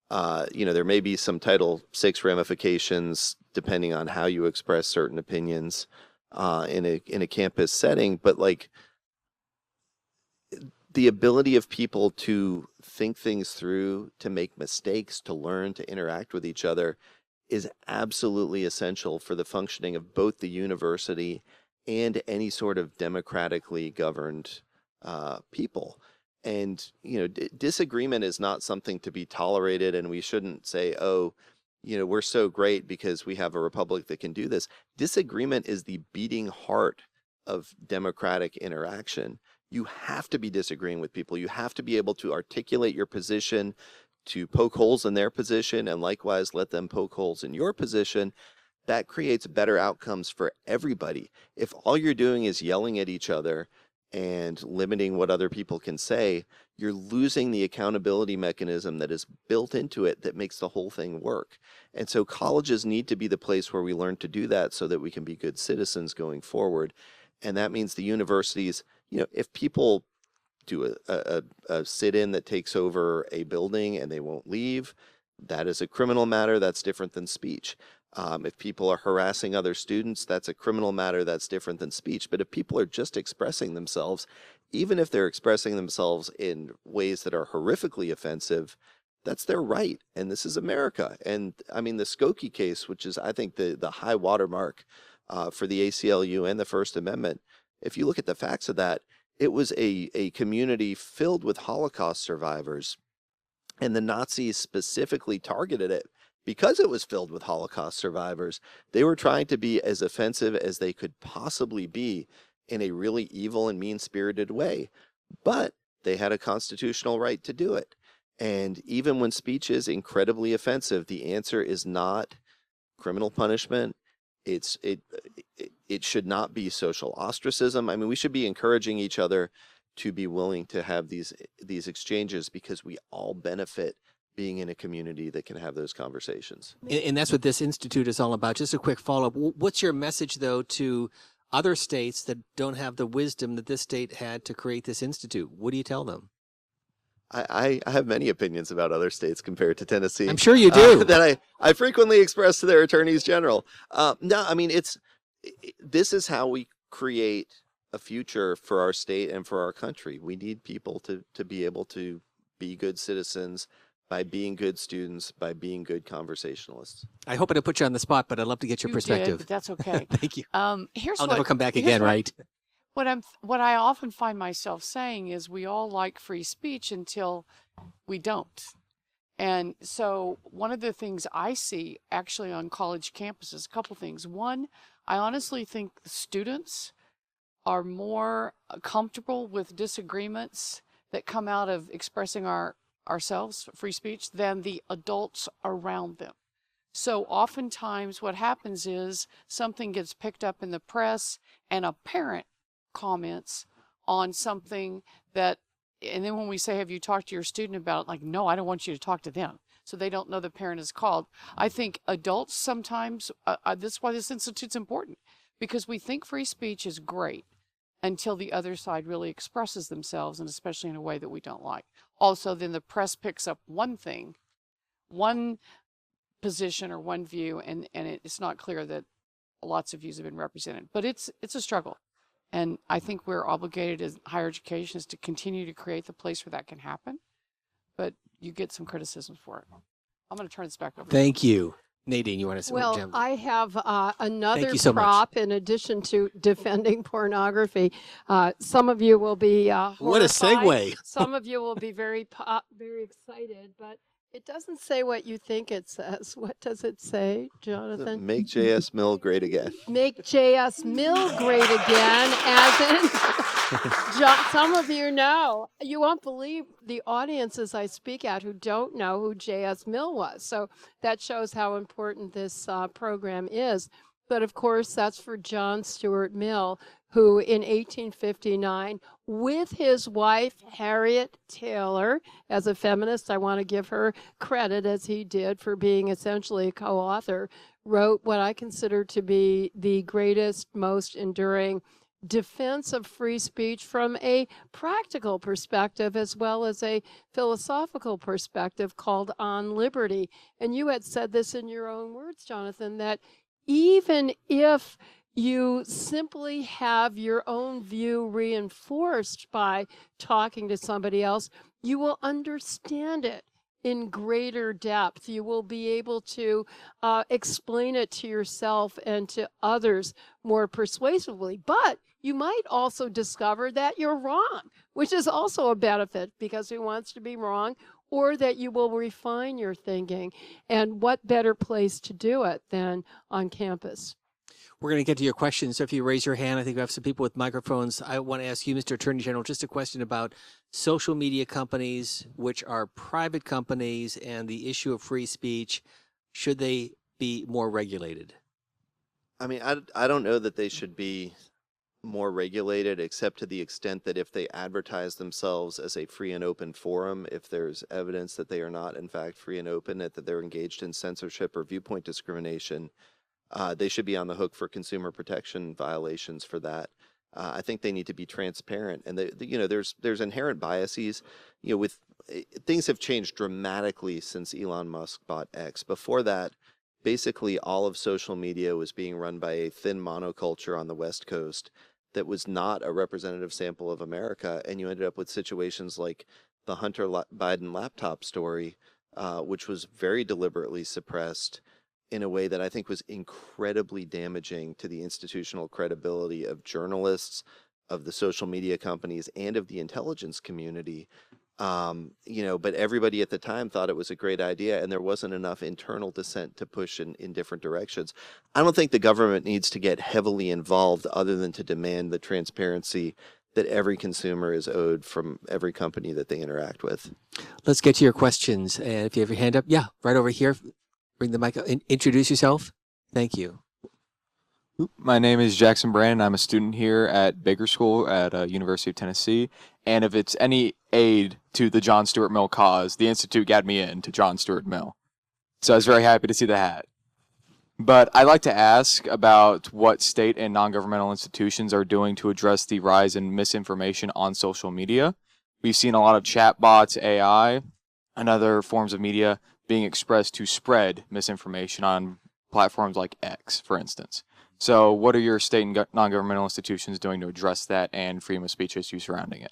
There may be some Title VI ramifications depending on how you express certain opinions in a campus setting, but like the ability of people to think things through, to make mistakes, to learn, to interact with each other is absolutely essential for the functioning of both the university and any sort of democratically governed people. And, disagreement is not something to be tolerated, and we shouldn't say, oh, we're so great because we have a republic that can do this. Disagreement is the beating heart of democratic interaction. You have to be disagreeing with people. You have to be able to articulate your position, to poke holes in their position, and likewise let them poke holes in your position. That creates better outcomes for everybody. If all you're doing is yelling at each other and limiting what other people can say, you're losing the accountability mechanism that is built into it that makes the whole thing work. And so colleges need to be the place where we learn to do that so that we can be good citizens going forward. And that means the universities, if people do a sit-in that takes over a building and they won't leave, that is a criminal matter. That's different than speech. If people are harassing other students, that's a criminal matter. That's different than speech. But if people are just expressing themselves, even if they're expressing themselves in ways that are horrifically offensive, that's their right. And this is America. And I mean, the Skokie case, which is, I think, the high watermark for the ACLU and the First Amendment, if you look at the facts of that, it was a community filled with Holocaust survivors. And the Nazis specifically targeted it because it was filled with Holocaust survivors. They were trying to be as offensive as they could possibly be in a really evil and mean-spirited way. But they had a constitutional right to do it. And even when speech is incredibly offensive, the answer is not criminal punishment. It should not be social ostracism. I mean, we should be encouraging each other to be willing to have these exchanges because we all benefit being in a community that can have those conversations. And that's what this institute is all about. Just a quick follow-up. What's your message, though, to other states that don't have the wisdom that this state had to create this institute? What do you tell them? I have many opinions about other states compared to Tennessee. I'm sure you do. That I frequently express to their attorneys general. No, I mean, this is how we create a future for our state and for our country. We need people to be able to be good citizens by being good students, by being good conversationalists. I hope I didn't put you on the spot, but I'd love to get your perspective. But that's okay. Thank you. I'll never come back again, right? What I often find myself saying is we all like free speech until we don't. And so one of the things I see actually on college campuses, a couple things. One, I honestly think the students are more comfortable with disagreements that come out of expressing ourselves, free speech, than the adults around them. So oftentimes what happens is something gets picked up in the press and a parent comments on something that, and then when we say, have you talked to your student about it? Like, no, I don't want you to talk to them. So they don't know the parent is called. I think adults sometimes, this is why this institute's important, because we think free speech is great until the other side really expresses themselves, and especially in a way that we don't like. Also, then the press picks up one thing, one position or one view, and it's not clear that lots of views have been represented. But it's a struggle. And I think we're obligated as higher education is to continue to create the place where that can happen. But you get some criticism for it. I'm going to turn this back over. Thank you. Nadine, you want to say? Well, I have another so prop in addition to defending pornography. Some of you will be what a segue. Some of you will be very excited, but it doesn't say what you think it says. What does it say, Jonathan? Make JS Mill great again. Make JS Mill great again, as in Some of you know. You won't believe the audiences I speak at who don't know who J.S. Mill was. So that shows how important this program is. But of course, that's for John Stuart Mill, who in 1859, with his wife, Harriet Taylor, as a feminist, I want to give her credit as he did for being essentially a co-author, wrote what I consider to be the greatest, most enduring defense of free speech from a practical perspective as well as a philosophical perspective called On Liberty. And you had said this in your own words, Jonathan, that even if you simply have your own view reinforced by talking to somebody else, you will understand it in greater depth. You will be able to explain it to yourself and to others more persuasively. But you might also discover that you're wrong, which is also a benefit, because who wants to be wrong? Or that you will refine your thinking. And what better place to do it than on campus? We're going to get to your questions. So if you raise your hand, I think we have some people with microphones. I want to ask you, Mr. Attorney General, just a question about social media companies, which are private companies, and the issue of free speech. Should they be more regulated? I mean, I don't know that they should be more regulated, except to the extent that if they advertise themselves as a free and open forum, if there's evidence that they are not in fact free and open, that they're engaged in censorship or viewpoint discrimination, they should be on the hook for consumer protection violations for that. I think they need to be transparent, and there's inherent biases. With things have changed dramatically since Elon Musk bought X. Before that, basically all of social media was being run by a thin monoculture on the West Coast that was not a representative sample of America, and you ended up with situations like the Hunter Biden laptop story, which was very deliberately suppressed in a way that I think was incredibly damaging to the institutional credibility of journalists, of the social media companies, and of the intelligence community. But everybody at the time thought it was a great idea, and there wasn't enough internal dissent to push in different directions. I don't think the government needs to get heavily involved other than to demand the transparency that every consumer is owed from every company that they interact with. Let's get to your questions. And if you have your hand up, yeah, right over here. Bring the mic up. Introduce yourself. Thank you. My name is Jackson Brandon. I'm a student here at Baker School at University of Tennessee. And if it's any aid to the John Stuart Mill cause, the Institute got me in to John Stuart Mill. So I was very happy to see the hat. But I'd like to ask about what state and non-governmental institutions are doing to address the rise in misinformation on social media. We've seen a lot of chatbots, AI, and other forms of media being expressed to spread misinformation on platforms like X, for instance. So what are your state and non-governmental institutions doing to address that and freedom of speech issues surrounding it?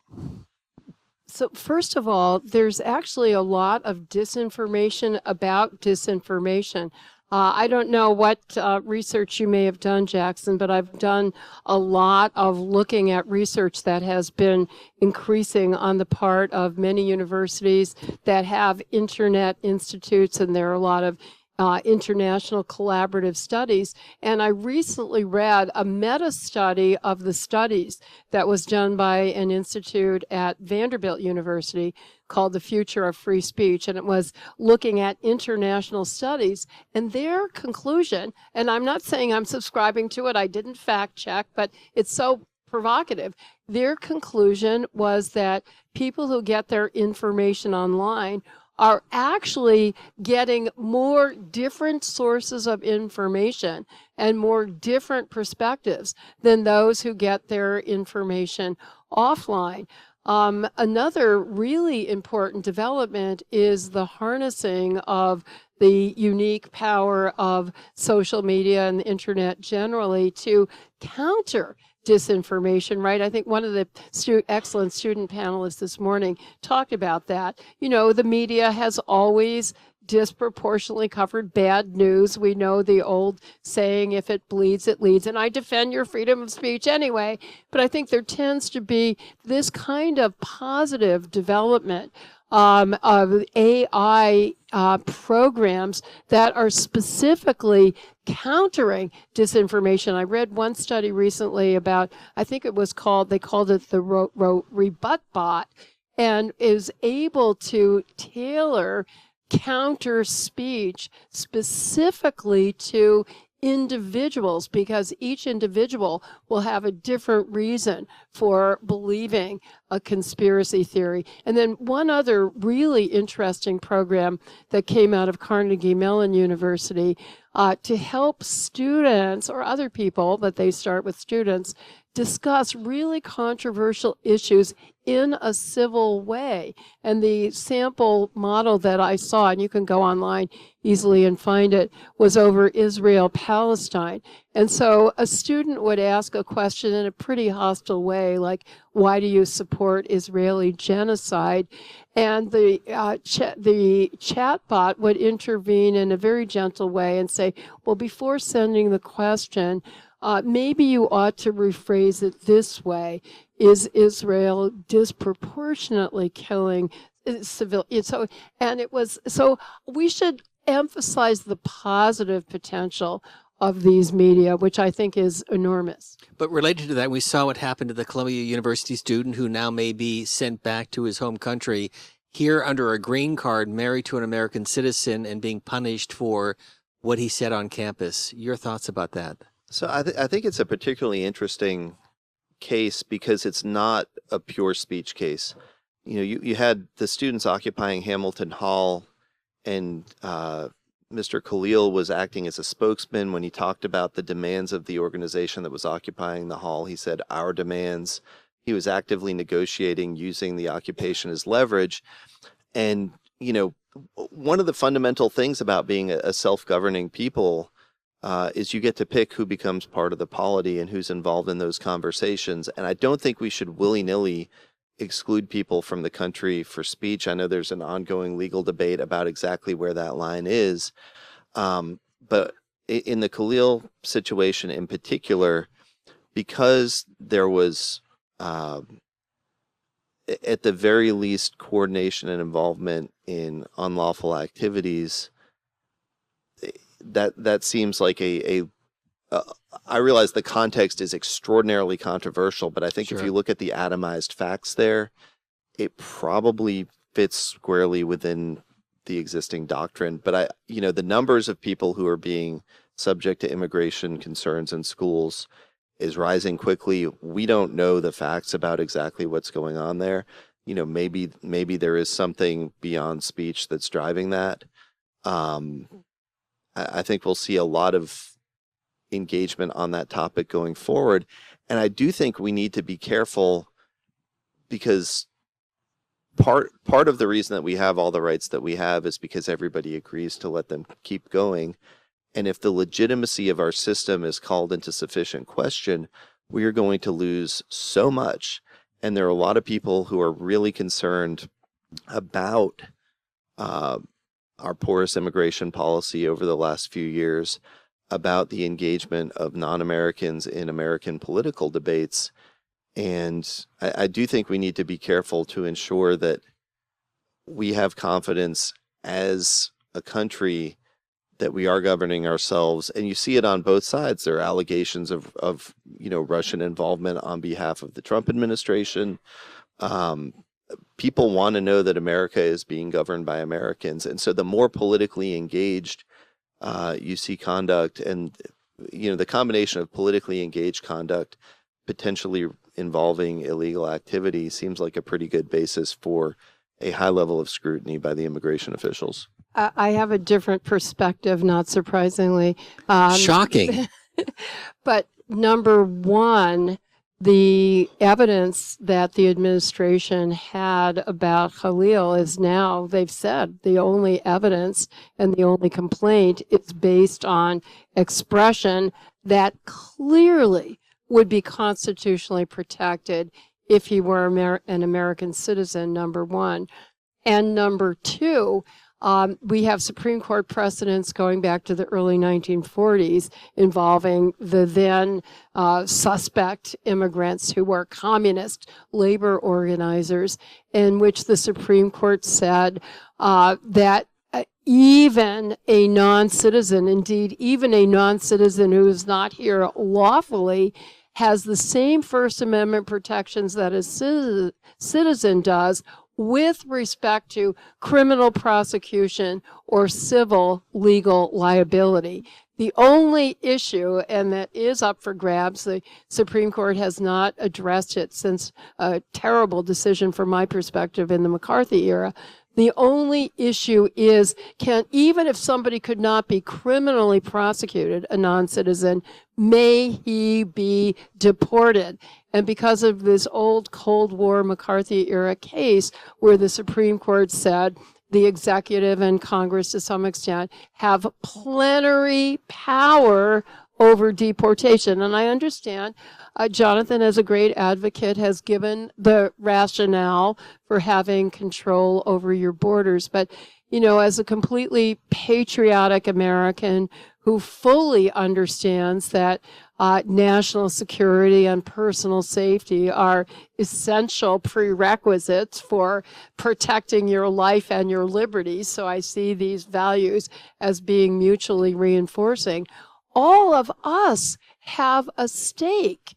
So first of all, there's actually a lot of disinformation about disinformation. I don't know what research you may have done, Jackson, but I've done a lot of looking at research that has been increasing on the part of many universities that have internet institutes, and there are a lot of international collaborative studies. And I recently read a meta-study of the studies that was done by an institute at Vanderbilt University called The Future of Free Speech. And it was looking at international studies. And their conclusion, and I'm not saying I'm subscribing to it, I didn't fact check, but it's so provocative. Their conclusion was that people who get their information online are actually getting more different sources of information and more different perspectives than those who get their information offline. Another really important development is the harnessing of the unique power of social media and the internet generally to counter disinformation, right? I think one of the excellent student panelists this morning talked about that. You know, the media has always disproportionately covered bad news. We know the old saying, if it bleeds, it leads. And I defend your freedom of speech anyway. But I think there tends to be this kind of positive development of AI programs that are specifically countering disinformation. I read one study recently about, I think it was they called it the Rebut Bot, and is able to tailor counter speech specifically to individuals, because each individual will have a different reason for believing a conspiracy theory. And then one other really interesting program that came out of Carnegie Mellon University to help students or other people, but they start with students, discuss really controversial issues in a civil way. And the sample model that I saw, and you can go online easily and find it, was over Israel-Palestine. And so a student would ask a question in a pretty hostile way, like, why do you support Israeli genocide? And the chatbot would intervene in a very gentle way and say, well, before sending the question, maybe you ought to rephrase it this way. Is Israel disproportionately killing civilians? So we should emphasize the positive potential of these media, which I think is enormous. But related to that, we saw what happened to the Columbia University student who now may be sent back to his home country, here under a green card, married to an American citizen, and being punished for what he said on campus. Your thoughts about that? So I think it's a particularly interesting case because it's not a pure speech case. You know, you had the students occupying Hamilton Hall, and Mr. Khalil was acting as a spokesman when he talked about the demands of the organization that was occupying the hall. He said, our demands. He was actively negotiating, using the occupation as leverage. And, you know, one of the fundamental things about being a self-governing people is you get to pick who becomes part of the polity and who's involved in those conversations. And I don't think we should willy-nilly exclude people from the country for speech. I know there's an ongoing legal debate about exactly where that line is. But in the Khalil situation in particular, because there was, at the very least, coordination and involvement in unlawful activities, that seems like I realize the context is extraordinarily controversial, but I think Sure. if you look at the atomized facts there, it probably fits squarely within the existing doctrine. But the numbers of people who are being subject to immigration concerns in schools is rising quickly. We don't know the facts about exactly what's going on there. You know, maybe there is something beyond speech that's driving that. I think we'll see a lot of engagement on that topic going forward. And I do think we need to be careful, because part of the reason that we have all the rights that we have is because everybody agrees to let them keep going. And if the legitimacy of our system is called into sufficient question, we are going to lose so much. And there are a lot of people who are really concerned about our porous immigration policy over the last few years, about the engagement of non-Americans in American political debates. And I do think we need to be careful to ensure that we have confidence as a country that we are governing ourselves. And you see it on both sides. There are allegations of Russian involvement on behalf of the Trump administration. People want to know that America is being governed by Americans. And so the more politically engaged you see conduct, and the combination of politically engaged conduct potentially involving illegal activity seems like a pretty good basis for a high level of scrutiny by the immigration officials. I have a different perspective, not surprisingly. Shocking. But number one, the evidence that the administration had about Khalil is now, they've said, the only evidence and the only complaint is based on expression that clearly would be constitutionally protected if he were an American citizen, number one. And number two, we have Supreme Court precedents going back to the early 1940s involving the then suspect immigrants who were communist labor organizers, in which the Supreme Court said that even a non-citizen, indeed, even a non-citizen who is not here lawfully, has the same First Amendment protections that a citizen does with respect to criminal prosecution or civil legal liability. The only issue, and that is up for grabs, the Supreme Court has not addressed it since a terrible decision from my perspective in the McCarthy era. The only issue is, even if somebody could not be criminally prosecuted, a non-citizen, may he be deported? And because of this old Cold War McCarthy era case where the Supreme Court said the executive and Congress to some extent have plenary power over deportation. And I understand Jonathan, as a great advocate, has given the rationale for having control over your borders. But, as a completely patriotic American who fully understands that national security and personal safety are essential prerequisites for protecting your life and your liberties, so I see these values as being mutually reinforcing. All of us have a stake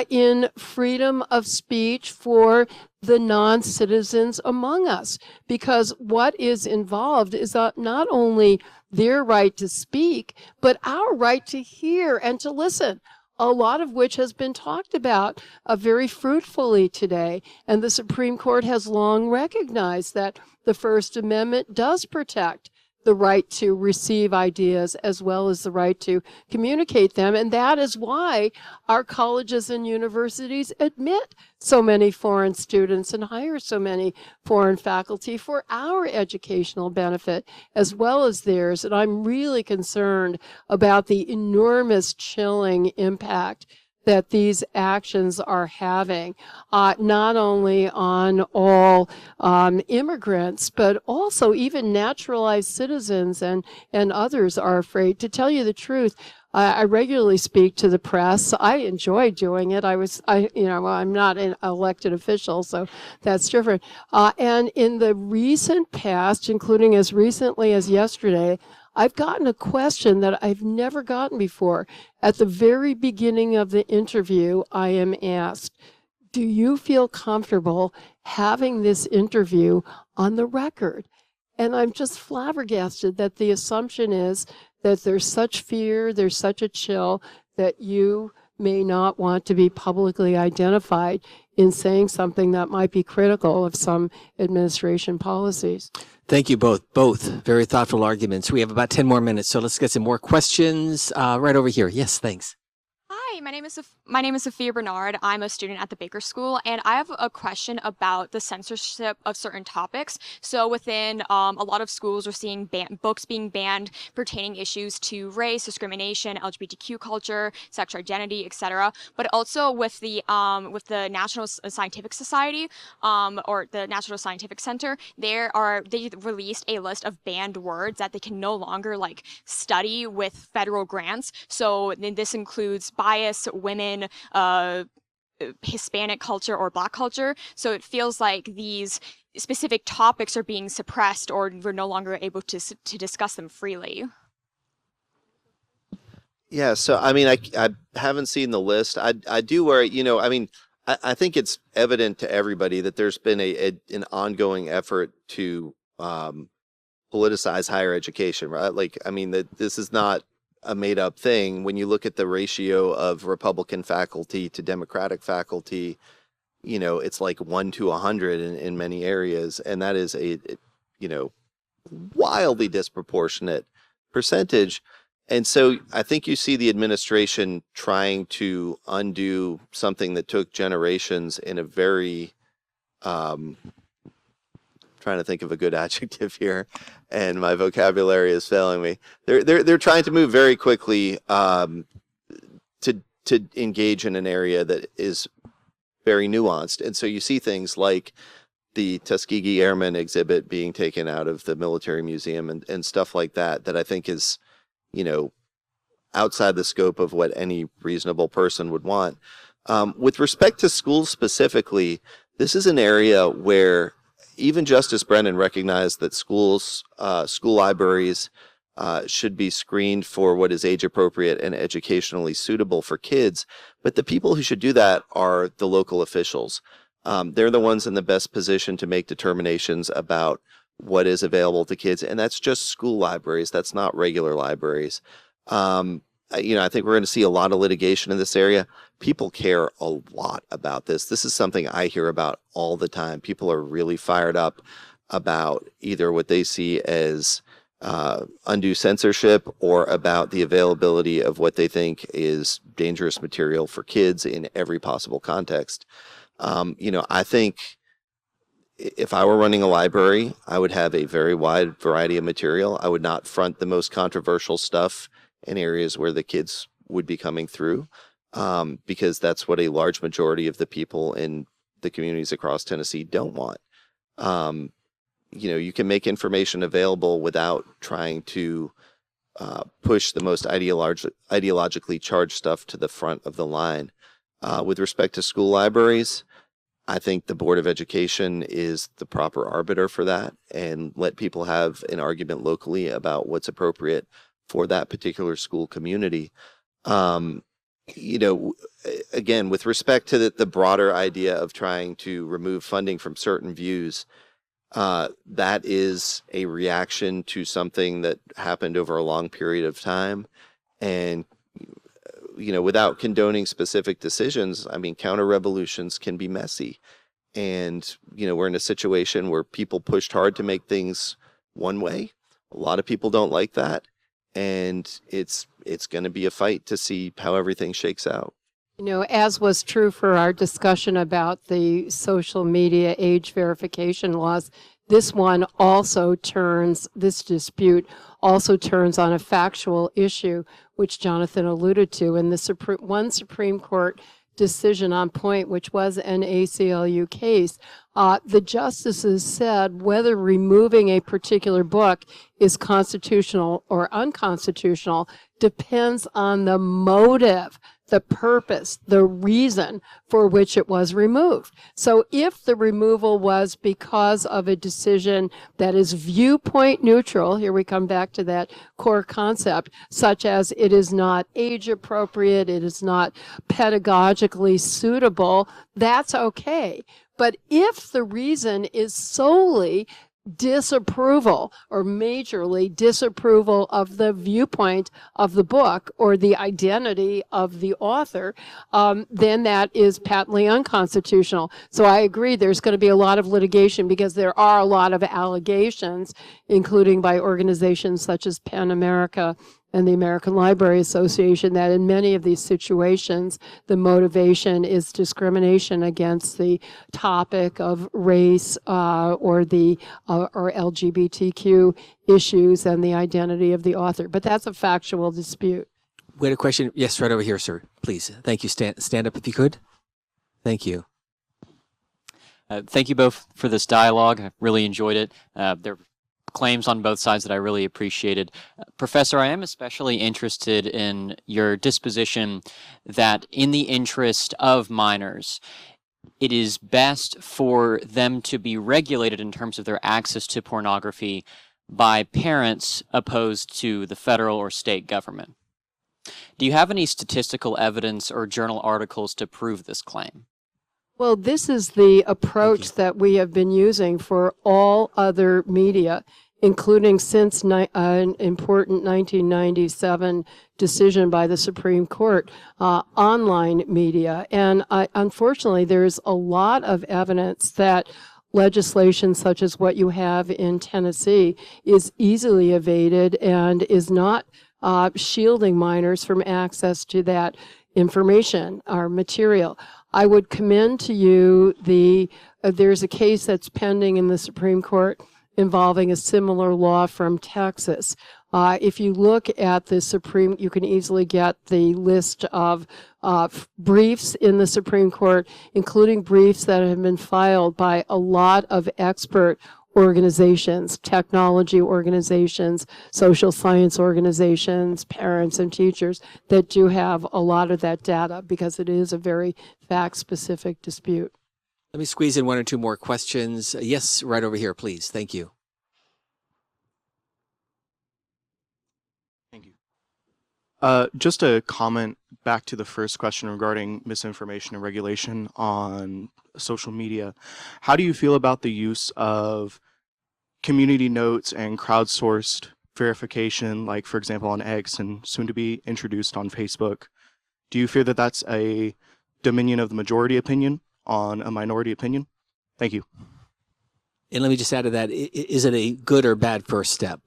in freedom of speech for the non-citizens among us, because what is involved is not only their right to speak, but our right to hear and to listen, a lot of which has been talked about very fruitfully today. And the Supreme Court has long recognized that the First Amendment does protect the right to receive ideas as well as the right to communicate them. And that is why our colleges and universities admit so many foreign students and hire so many foreign faculty for our educational benefit as well as theirs. And I'm really concerned about the enormous chilling impact that these actions are having, not only on all immigrants, but also even naturalized citizens and others are afraid. To tell you the truth, I regularly speak to the press. I enjoy doing it. I'm not an elected official, so that's different. And in the recent past, including as recently as yesterday, I've gotten a question that I've never gotten before. At the very beginning of the interview, I am asked, do you feel comfortable having this interview on the record? And I'm just flabbergasted that the assumption is that there's such fear, there's such a chill that you may not want to be publicly identified in saying something that might be critical of some administration policies. Thank you both. Both very thoughtful arguments. We have about 10 more minutes, so let's get some more questions right over here. Yes, thanks. Hi, my name is Sophia Bernard. I'm a student at the Baker School, and I have a question about the censorship of certain topics. So within a lot of schools, we're seeing books being banned pertaining issues to race, discrimination, LGBTQ culture, sexual identity, etc. But also with the National Scientific Society or the National Scientific Center, they released a list of banned words that they can no longer study with federal grants. So this includes bias, women, Hispanic culture, or Black culture. So it feels like these specific topics are being suppressed, or we're no longer able to discuss them freely. Yeah, so I haven't seen the list. I do worry, I think it's evident to everybody that there's been an ongoing effort to politicize higher education, right? That this is not a made up thing. When you look at the ratio of Republican faculty to Democratic faculty, it's like 1 to 100 in many areas. And that is a wildly disproportionate percentage. And so I think you see the administration trying to undo something that took generations in a very, trying to think of a good adjective here, and my vocabulary is failing me. They're trying to move very quickly to engage in an area that is very nuanced. And so you see things like the Tuskegee Airmen exhibit being taken out of the military museum and stuff like that I think is, outside the scope of what any reasonable person would want. With respect to schools specifically, this is an area where even Justice Brennan recognized that school libraries should be screened for what is age appropriate and educationally suitable for kids. But the people who should do that are the local officials. They're the ones in the best position to make determinations about what is available to kids. And that's just school libraries. That's not regular libraries. I think we're going to see a lot of litigation in this area. People care a lot about this. This is something I hear about all the time. People are really fired up about either what they see as undue censorship or about the availability of what they think is dangerous material for kids in every possible context. I think if I were running a library, I would have a very wide variety of material. I would not front the most controversial stuff in areas where the kids would be coming through, because that's what a large majority of the people in the communities across Tennessee don't want. You can make information available without trying to push the most ideologically charged stuff to the front of the line. With respect to school libraries, I think the Board of Education is the proper arbiter for that, and let people have an argument locally about what's appropriate for that particular school community. Again, with respect to the broader idea of trying to remove funding from certain views, that is a reaction to something that happened over a long period of time. And, without condoning specific decisions, counter-revolutions can be messy. And, we're in a situation where people pushed hard to make things one way. A lot of people don't like that. And it's going to be a fight to see how everything shakes out. As was true for our discussion about the social media age verification laws, this dispute also turns on a factual issue, which Jonathan alluded to, in the Supreme Court decision on point, which was an ACLU case. The justices said whether removing a particular book is constitutional or unconstitutional depends on the motive, the purpose, the reason for which it was removed. So if the removal was because of a decision that is viewpoint neutral, here we come back to that core concept, such as it is not age appropriate, it is not pedagogically suitable, that's okay. But if the reason is solely disapproval or majorly disapproval of the viewpoint of the book or the identity of the author, then that is patently unconstitutional. So I agree there's going to be a lot of litigation because there are a lot of allegations, including by organizations such as PEN America and the American Library Association, that in many of these situations, the motivation is discrimination against the topic of race or LGBTQ issues and the identity of the author. But that's a factual dispute. We had a question. Yes, right over here, sir. Please. Thank you. Stand up if you could. Thank you. Thank you both for this dialogue. I really enjoyed it. There are claims on both sides that I really appreciated. Professor, I am especially interested in your disposition that in the interest of minors, it is best for them to be regulated in terms of their access to pornography by parents opposed to the federal or state government. Do you have any statistical evidence or journal articles to prove this claim? Well, this is the approach that we have been using for all other media, including since an important 1997 decision by the Supreme Court, online media. And unfortunately, there's a lot of evidence that legislation such as what you have in Tennessee is easily evaded and is not shielding minors from access to that information or material. I would commend to you there's a case that's pending in the Supreme Court involving a similar law from Texas. If you look at the you can easily get the list of briefs in the Supreme Court, including briefs that have been filed by a lot of expert organizations, technology organizations, social science organizations, parents and teachers that do have a lot of that data because it is a very fact-specific dispute. Let me squeeze in one or two more questions. Yes, right over here, please. Thank you. Thank you. Just a comment back to the first question regarding misinformation and regulation on social media. How do you feel about the use of community notes and crowdsourced verification, like, for example, on X and soon to be introduced on Facebook? Do you fear that that's a dominion of the majority opinion on a minority opinion? Thank you. And let me just add to that, is it a good or bad first step?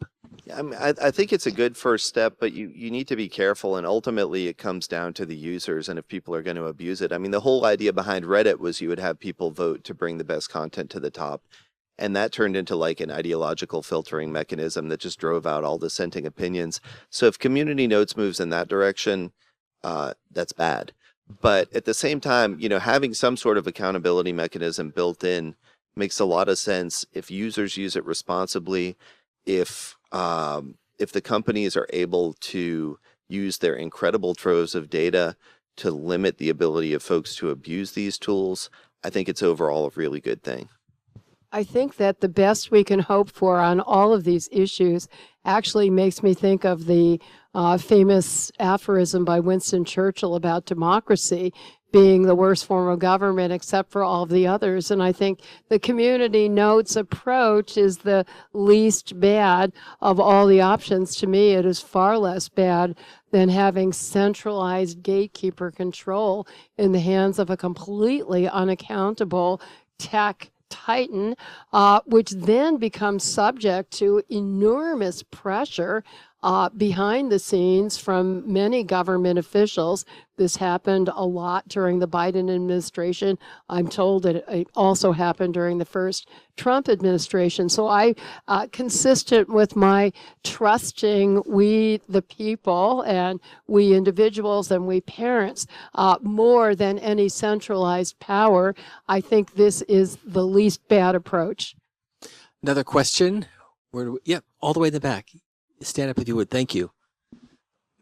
Yeah, I mean, I think it's a good first step, but you need to be careful, and ultimately it comes down to the users and if people are going to abuse it. I mean, the whole idea behind Reddit was you would have people vote to bring the best content to the top, and that turned into like an ideological filtering mechanism that just drove out all dissenting opinions. So if community notes moves in that direction, that's bad. But at the same time, you know, having some sort of accountability mechanism built in makes a lot of sense if users use it responsibly, if the companies are able to use their incredible troves of data to limit the ability of folks to abuse these tools. I think it's overall a really good thing. I think that the best we can hope for on all of these issues actually makes me think of the famous aphorism by Winston Churchill about democracy being the worst form of government except for all of the others. And I think the community notes approach is the least bad of all the options. To me, it is far less bad than having centralized gatekeeper control in the hands of a completely unaccountable tech titan, which then becomes subject to enormous pressure behind the scenes from many government officials. This happened a lot during the Biden administration. I'm told that it also happened during the first Trump administration. So I, consistent with my trusting we the people and we individuals and we parents more than any centralized power, I think this is the least bad approach. Another question? Yeah, all the way in the back. Stand up if you would. Thank you.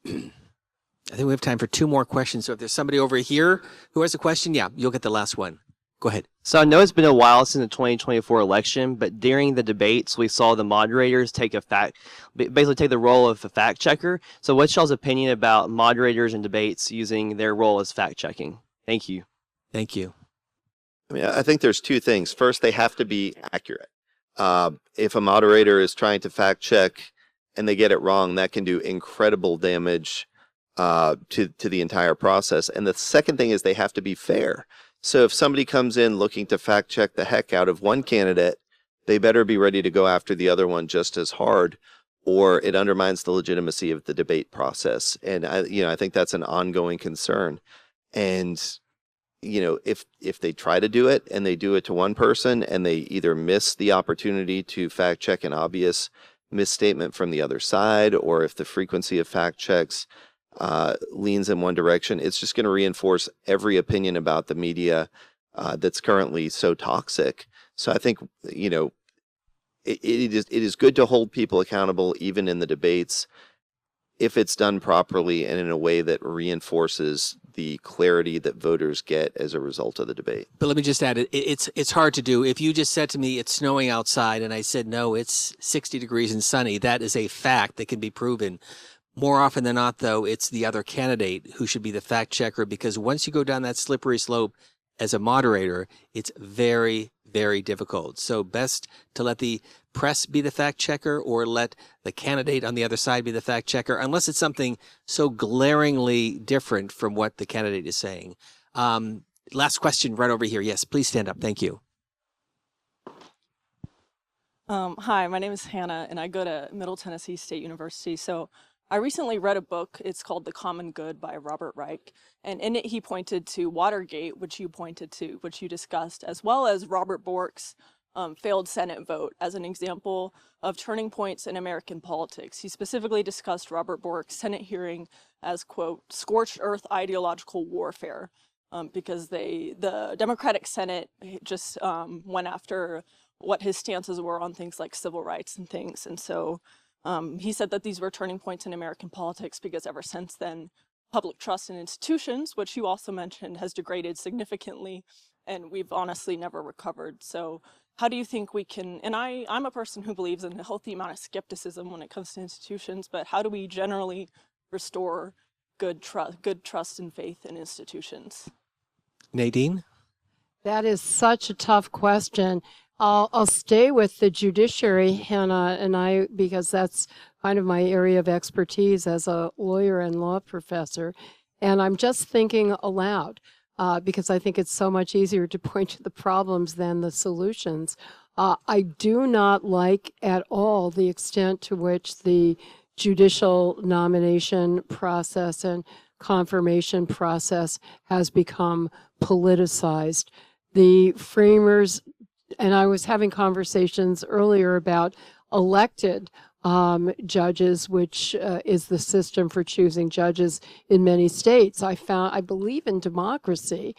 I think we have time for two more questions. So if there's somebody over here who has a question, yeah, you'll get the last one. Go ahead. So I know it's been a while since the 2024 election, but during the debates, we saw the moderators basically take the role of a fact checker. So what's y'all's opinion about moderators in debates using their role as fact checking? Thank you. Thank you. I mean, I think there's two things. First, they have to be accurate. If a moderator is trying to fact check and they get it wrong, that can do incredible damage to the entire process. And the second thing is they have to be fair. So if somebody comes in looking to fact check the heck out of one candidate, they better be ready to go after the other one just as hard, or it undermines the legitimacy of the debate process. And I think that's an ongoing concern. And if they try to do it and they do it to one person and they either miss the opportunity to fact check an obvious misstatement from the other side, or if the frequency of fact checks leans in one direction, it's just going to reinforce every opinion about the media that's currently so toxic. So I think, it is good to hold people accountable even in the debates if it's done properly and in a way that reinforces the clarity that voters get as a result of the debate. But let me just add, it's hard to do. If you just said to me, it's snowing outside, and I said, no, it's 60 degrees and sunny, that is a fact that can be proven. More often than not, though, it's the other candidate who should be the fact checker, because once you go down that slippery slope as a moderator, it's very, very difficult. So best to let the press be the fact checker or let the candidate on the other side be the fact checker, unless it's something so glaringly different from what the candidate is saying. Last question right over here. Yes, please stand up. Thank you. Hi, my name is Hannah, and I go to Middle Tennessee State University. So I recently read a book. It's called The Common Good by Robert Reich. And in it, he pointed to Watergate, which you pointed to, which you discussed, as well as Robert Bork's failed Senate vote as an example of turning points in American politics. He specifically discussed Robert Bork's Senate hearing as, quote, scorched earth ideological warfare, because the Democratic Senate just went after what his stances were on things like civil rights and things. And so he said that these were turning points in American politics because ever since then, public trust in institutions, which you also mentioned, has degraded significantly. and we've honestly never recovered. So how do you think we can, and I'm a person who believes in a healthy amount of skepticism when it comes to institutions, but how do we generally restore good trust and faith in institutions? Nadine? That is such a tough question. I'll stay with the judiciary, Hannah, because that's kind of my area of expertise as a lawyer and law professor. And I'm just thinking aloud because I think it's so much easier to point to the problems than the solutions. I do not like at all the extent to which the judicial nomination process and confirmation process has become politicized. The framers, and I was having conversations earlier about elected judges, which is the system for choosing judges in many states. I believe in democracy,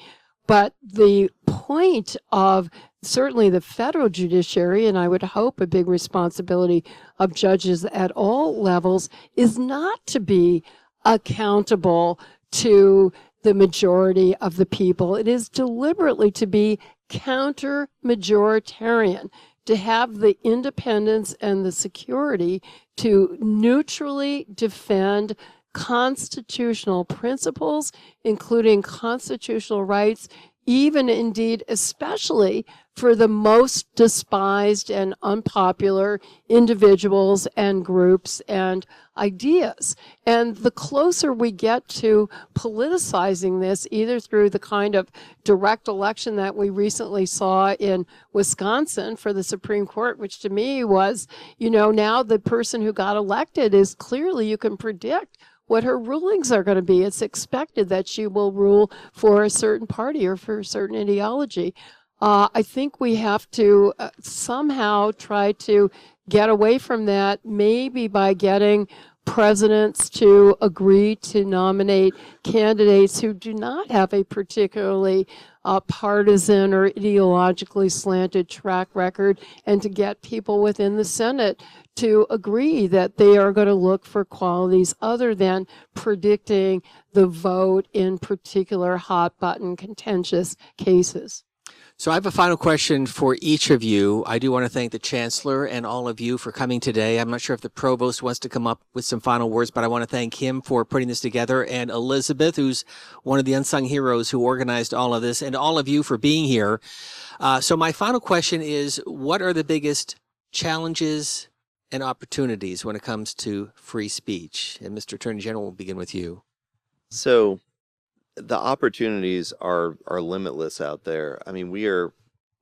but the point of certainly the federal judiciary, and I would hope a big responsibility of judges at all levels, is not to be accountable to the majority of the people. It is deliberately to be counter-majoritarian, to have the independence and the security to neutrally defend constitutional principles, including constitutional rights, even indeed, especially for the most despised and unpopular individuals and groups and ideas. And the closer we get to politicizing this, either through the kind of direct election that we recently saw in Wisconsin for the Supreme Court, which to me was, now the person who got elected is clearly, you can predict what her rulings are going to be. It's expected that she will rule for a certain party or for a certain ideology. I think we have to somehow try to get away from that, maybe by getting presidents to agree to nominate candidates who do not have a particularly partisan or ideologically slanted track record, and to get people within the Senate to agree that they are going to look for qualities other than predicting the vote in particular hot button contentious cases. So I have a final question for each of you. I do want to thank the Chancellor and all of you for coming today. I'm not sure if the Provost wants to come up with some final words, but I want to thank him for putting this together, and Elizabeth, who's one of the unsung heroes who organized all of this, and all of you for being here. So my final question is, what are the biggest challenges and opportunities when it comes to free speech? And Mr. Attorney General, we'll begin with you. So the opportunities are limitless out there. I mean, we are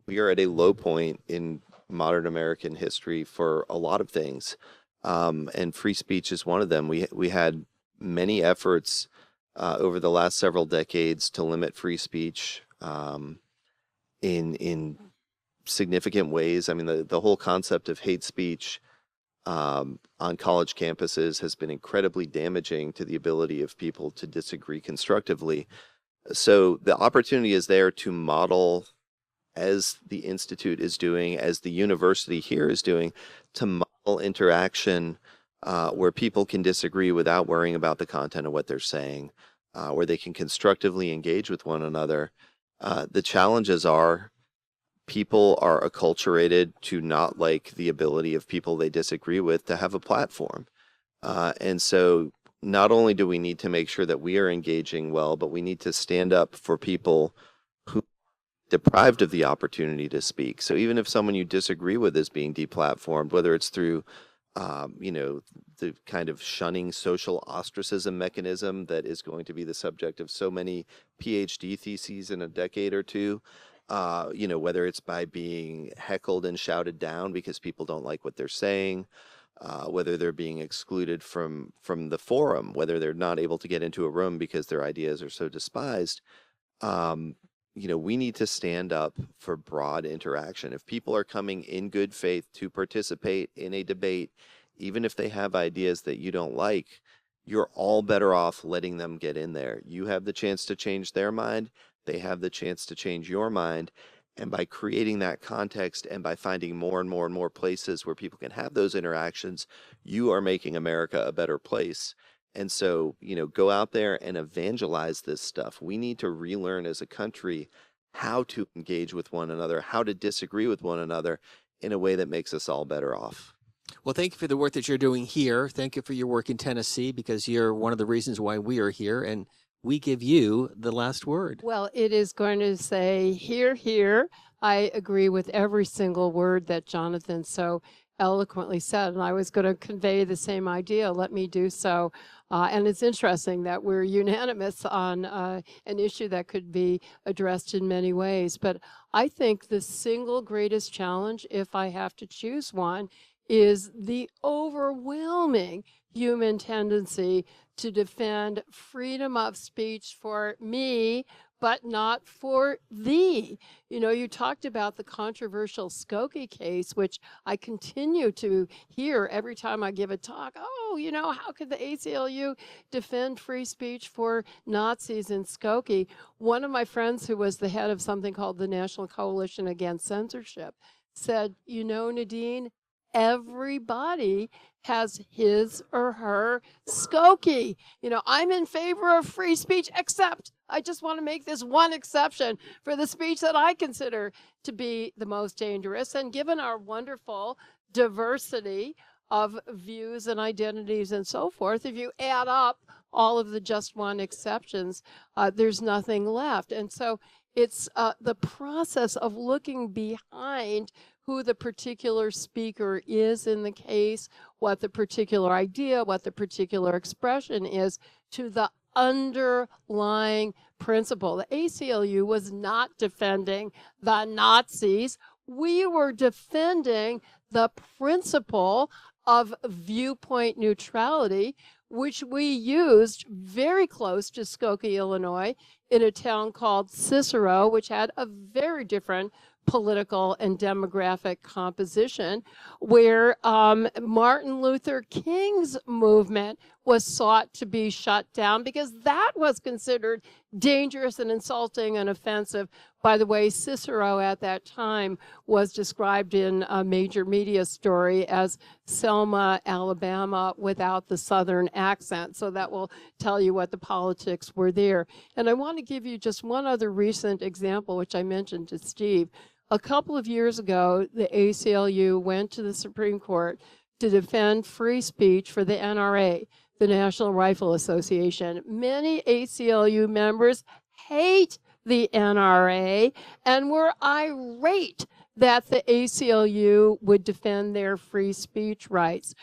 at a low point in modern American history for a lot of things, and free speech is one of them. We had many efforts over the last several decades to limit free speech in significant ways. I mean, the whole concept of hate speech on college campuses has been incredibly damaging to the ability of people to disagree constructively. So the opportunity is there to model, as the Institute is doing, as the university here is doing, to model interaction where people can disagree without worrying about the content of what they're saying, where they can constructively engage with one another. The challenges are, people are acculturated to not like the ability of people they disagree with to have a platform. And so not only do we need to make sure that we are engaging well, but we need to stand up for people who are deprived of the opportunity to speak. So even if someone you disagree with is being deplatformed, whether it's through the kind of shunning social ostracism mechanism that is going to be the subject of so many PhD theses in a decade or two, whether it's by being heckled and shouted down because people don't like what they're saying, whether they're being excluded from the forum, whether they're not able to get into a room because their ideas are so despised. We need to stand up for broad interaction. If people are coming in good faith to participate in a debate, even if they have ideas that you don't like, you're all better off letting them get in there. You have the chance to change their mind. They have the chance to change your mind. And by creating that context and by finding more and more and more places where people can have those interactions, you are making America a better place. And so, go out there and evangelize this stuff. We need to relearn as a country how to engage with one another, how to disagree with one another in a way that makes us all better off. Well, thank you for the work that you're doing here. Thank you for your work in Tennessee, because you're one of the reasons why we are here, and we give you the last word. Well, it is going to say, hear, hear. I agree with every single word that Jonathan so eloquently said, and I was going to convey the same idea. Let me do so. And it's interesting that we're unanimous on an issue that could be addressed in many ways. But I think the single greatest challenge, if I have to choose one, is the overwhelming human tendency to defend freedom of speech for me, but not for thee. You know, you talked about the controversial Skokie case, which I continue to hear every time I give a talk. Oh, you know, how could the ACLU defend free speech for Nazis in Skokie? One of my friends, who was the head of something called the National Coalition Against Censorship, said, you know, Nadine, everybody has his or her Skokie. You know, I'm in favor of free speech, except I just want to make this one exception for the speech that I consider to be the most dangerous. And given our wonderful diversity of views and identities and so forth, if you add up all of the just one exceptions, there's nothing left. And so it's the process of looking behind who the particular speaker is in the case, what the particular idea, what the particular expression is, to the underlying principle. The ACLU was not defending the Nazis. We were defending the principle of viewpoint neutrality, which we used very close to Skokie, Illinois, in a town called Cicero, which had a very different political and demographic composition, where Martin Luther King's movement was sought to be shut down because that was considered dangerous and insulting and offensive. By the way, Cicero at that time was described in a major media story as Selma, Alabama without the Southern accent. So that will tell you what the politics were there. And I want to give you just one other recent example, which I mentioned to Steve. A couple of years ago, the ACLU went to the Supreme Court to defend free speech for the NRA, the National Rifle Association. Many ACLU members hate the NRA and were irate that the ACLU would defend their free speech rights.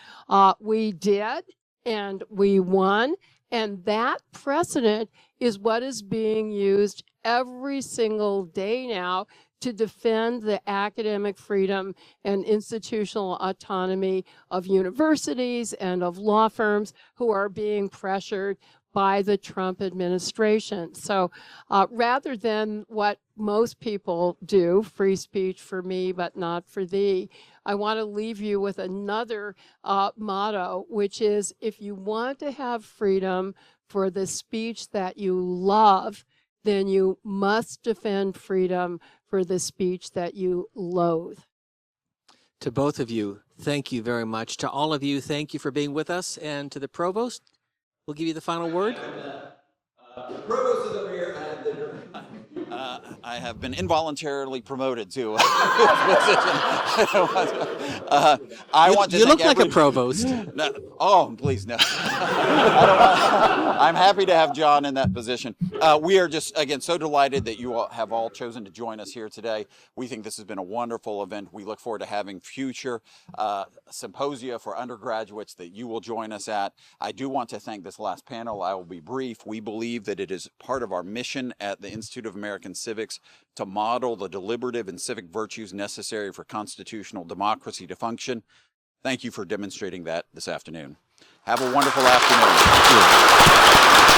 We did, and we won, and that precedent is what is being used every single day now to defend the academic freedom and institutional autonomy of universities and of law firms who are being pressured by the Trump administration. So rather than what most people do, free speech for me but not for thee, I want to leave you with another motto, which is, if you want to have freedom for the speech that you love, then you must defend freedom for the speech that you loathe. To both of you, thank you very much. To all of you, thank you for being with us. And to the provost, we'll give you the final word. The provost is over here. I have been involuntarily promoted to I want to You thank look like a provost. No, oh, please, no. I'm happy to have John in that position. We are just, again, so delighted that you all have all chosen to join us here today. We think this has been a wonderful event. We look forward to having future symposia for undergraduates that you will join us at. I do want to thank this last panel. I will be brief. We believe that it is part of our mission at the Institute of American Civics to model the deliberative and civic virtues necessary for constitutional democracy to function. Thank you for demonstrating that this afternoon. Have a wonderful afternoon. Thank you.